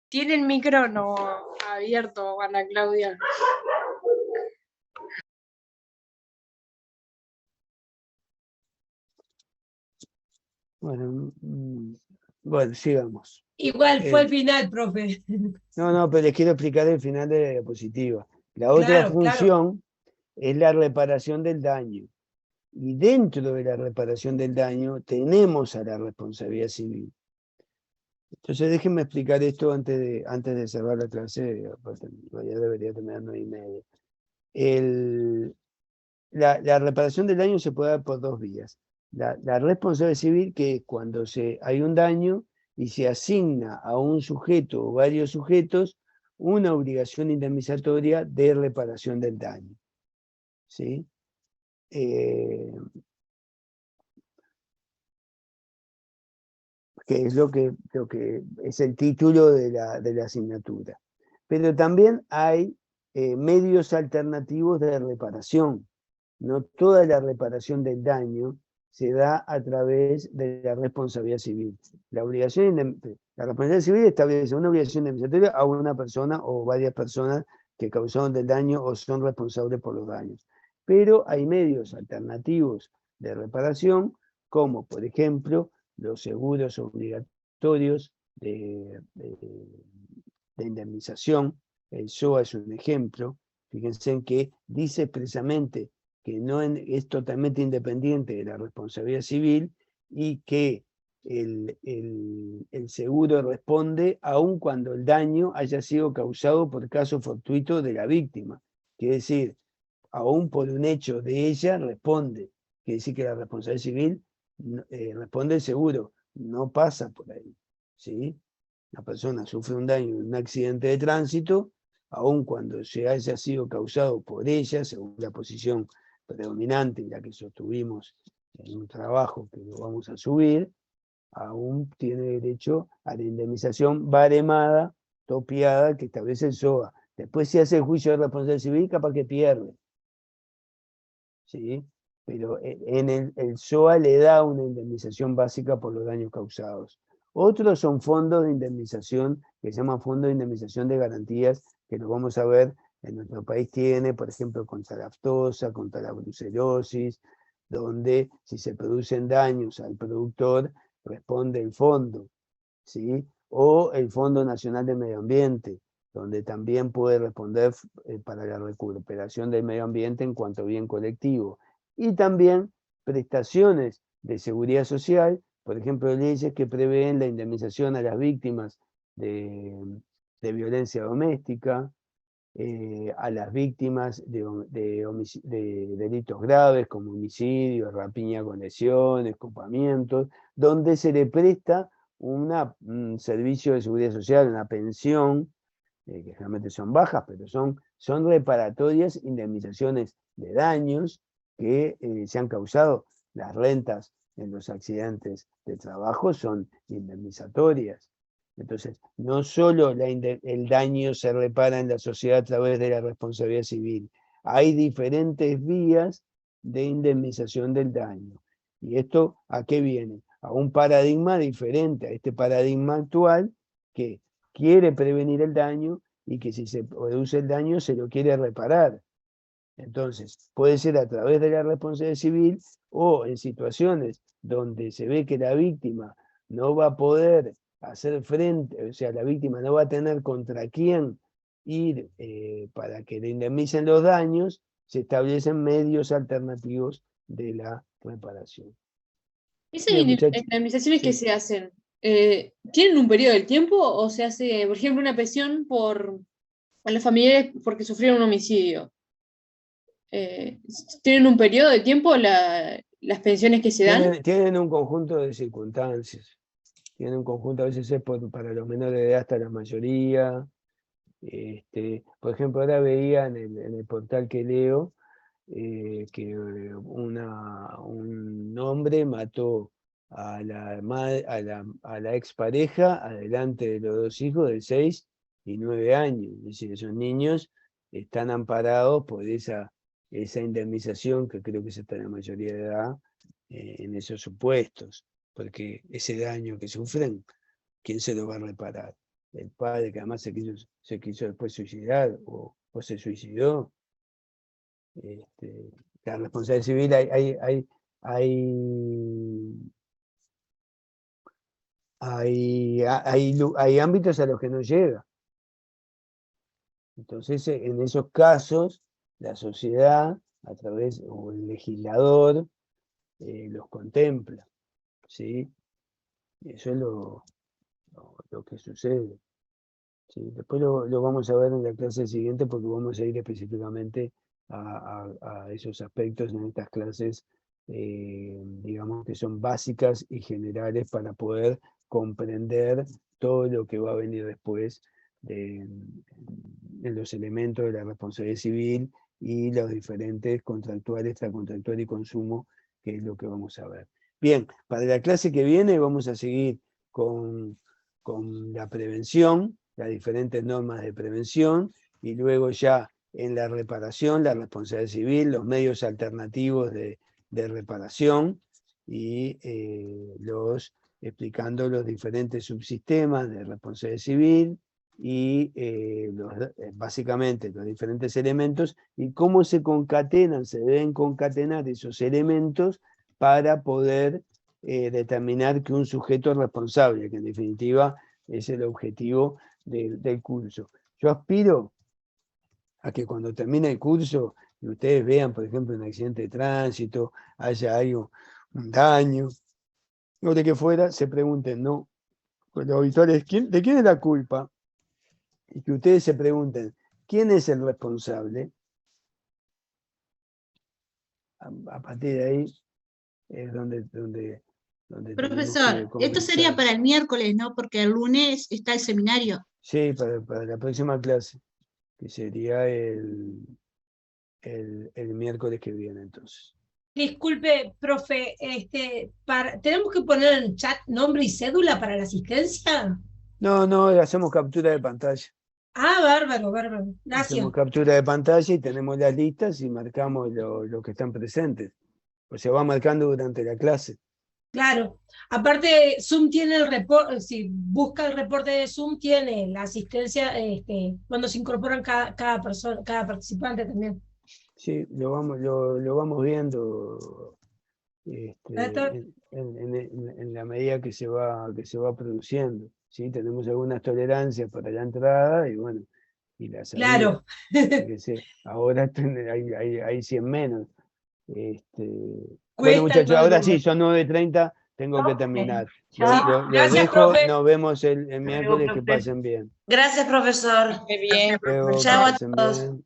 Tiene el micrófono abierto, Ana Claudia. Bueno, sigamos. Igual fue el final, profe. No, pero les quiero explicar el final de la diapositiva. La otra Claro, función es la reparación del daño. Y dentro de la reparación del daño tenemos a la responsabilidad civil. Entonces déjenme explicar esto antes de cerrar la clase, ya debería terminar 9:30. La reparación del daño se puede dar por 2 vías. La responsabilidad civil, que es cuando hay un daño y se asigna a un sujeto o varios sujetos una obligación indemnizatoria de reparación del daño. ¿Sí? Que es lo que es el título de la asignatura. Pero también hay medios alternativos de reparación. No toda la reparación del daño se da a través de la responsabilidad civil. La responsabilidad civil establece una obligación indemnizatoria a una persona o varias personas que causaron del daño o son responsables por los daños. Pero hay medios alternativos de reparación, como por ejemplo los seguros obligatorios de indemnización. El SOA es un ejemplo. Fíjense en que dice expresamente que no es totalmente independiente de la responsabilidad civil y que el seguro responde aun cuando el daño haya sido causado por caso fortuito de la víctima. Quiere decir, aún por un hecho de ella responde. Quiere decir que la responsabilidad civil responde el seguro, no pasa por ahí. ¿Sí? La persona sufre un daño en un accidente de tránsito, aun cuando se haya sido causado por ella, según la posición predominante, ya que sostuvimos en un trabajo que lo vamos a subir, aún tiene derecho a la indemnización baremada, topiada, que establece el SOA. Después si hace el juicio de responsabilidad civil, capaz que pierde. ¿Sí? Pero en el SOA le da una indemnización básica por los daños causados. Otros son fondos de indemnización, que se llaman fondos de indemnización de garantías, que lo vamos a ver, en nuestro país tiene, por ejemplo, contra la aftosa, contra la brucelosis, donde si se producen daños al productor, responde el fondo, ¿sí? O el Fondo Nacional de Medio Ambiente, donde también puede responder para la recuperación del medio ambiente en cuanto a bien colectivo. Y también prestaciones de seguridad social, por ejemplo, leyes que prevén la indemnización a las víctimas de violencia doméstica, a las víctimas de delitos graves como homicidio, rapiña con lesiones, escopamientos, donde se le presta un servicio de seguridad social, una pensión, que generalmente son bajas, pero son reparatorias, indemnizaciones de daños que se han causado. Las rentas en los accidentes de trabajo son indemnizatorias. Entonces, no solo el daño se repara en la sociedad a través de la responsabilidad civil, hay diferentes vías de indemnización del daño. ¿Y esto a qué viene? A un paradigma diferente a este paradigma actual que quiere prevenir el daño y que si se produce el daño se lo quiere reparar. Entonces, puede ser a través de la responsabilidad civil o en situaciones donde se ve que la víctima no va a poder hacer frente, o sea, la víctima no va a tener contra quién ir para que le indemnicen los daños, se establecen medios alternativos de la reparación. ¿Esas Bien, muchachos. indemnizaciones que Sí. se hacen, tienen un periodo de tiempo o se hace, por ejemplo, una pensión a los familiares porque sufrieron un homicidio? ¿Tienen un periodo de tiempo las pensiones que se dan? Tienen un conjunto de circunstancias. Tienen un conjunto, a veces es para los menores de edad hasta la mayoría. Por ejemplo, ahora veía en el portal que leo que un hombre mató a la expareja adelante de los dos hijos de 6 y 9 años. Es decir, esos niños están amparados por esa indemnización, que creo que es hasta la mayoría de edad, en esos supuestos, porque ese daño que sufren, ¿quién se lo va a reparar? El padre, que además se quiso después suicidar o se suicidó. La responsabilidad civil hay ámbitos a los que no llega. Entonces, en esos casos, la sociedad, a través, o el legislador, los contempla, ¿sí? Y eso es lo que sucede. ¿Sí? Después lo vamos a ver en la clase siguiente porque vamos a ir específicamente a esos aspectos en estas clases, digamos que son básicas y generales para poder comprender todo lo que va a venir después de los elementos de la responsabilidad civil y los diferentes contractual, extracontractual y consumo, que es lo que vamos a ver. Bien, para la clase que viene vamos a seguir con la prevención, las diferentes normas de prevención, y luego ya en la reparación, la responsabilidad civil, los medios alternativos de reparación, y explicando los diferentes subsistemas de responsabilidad civil, y básicamente los diferentes elementos, y cómo se concatenan, se deben concatenar esos elementos para poder determinar que un sujeto es responsable, que en definitiva es el objetivo del curso. Yo aspiro a que cuando termine el curso, y ustedes vean, por ejemplo, un accidente de tránsito, haya algo, un daño, o de que fuera, se pregunten, ¿no? Pues lo habitual es, ¿de quién es la culpa? Y que ustedes se pregunten, ¿quién es el responsable? A partir de ahí es donde Profesor, esto sería para el miércoles, ¿no? Porque el lunes está el seminario. Sí, para la próxima clase, que sería el miércoles que viene entonces. Disculpe, profe, ¿tenemos que poner en el chat nombre y cédula para la asistencia? No, hacemos captura de pantalla. Ah, bárbaro, bárbaro. Gracias. Hacemos captura de pantalla y tenemos las listas y marcamos los que están presentes. O se va marcando durante la clase. Claro. Aparte, Zoom tiene el reporte, si busca el reporte de Zoom, tiene la asistencia cuando se incorporan cada persona, cada participante también. Sí, lo vamos viendo en la medida que se va tolerancias para la entrada y bueno, y la salida. Claro. Ahora hay 100 menos. Bueno, Cuesta muchachos, todo ahora el sí, mundo. son 9:30, tengo que terminar. Los Gracias, dejo, profe. nos vemos el miércoles, que pasen bien. Gracias, profesor. Qué bien. Luego, que Chao a pasen todos. bien.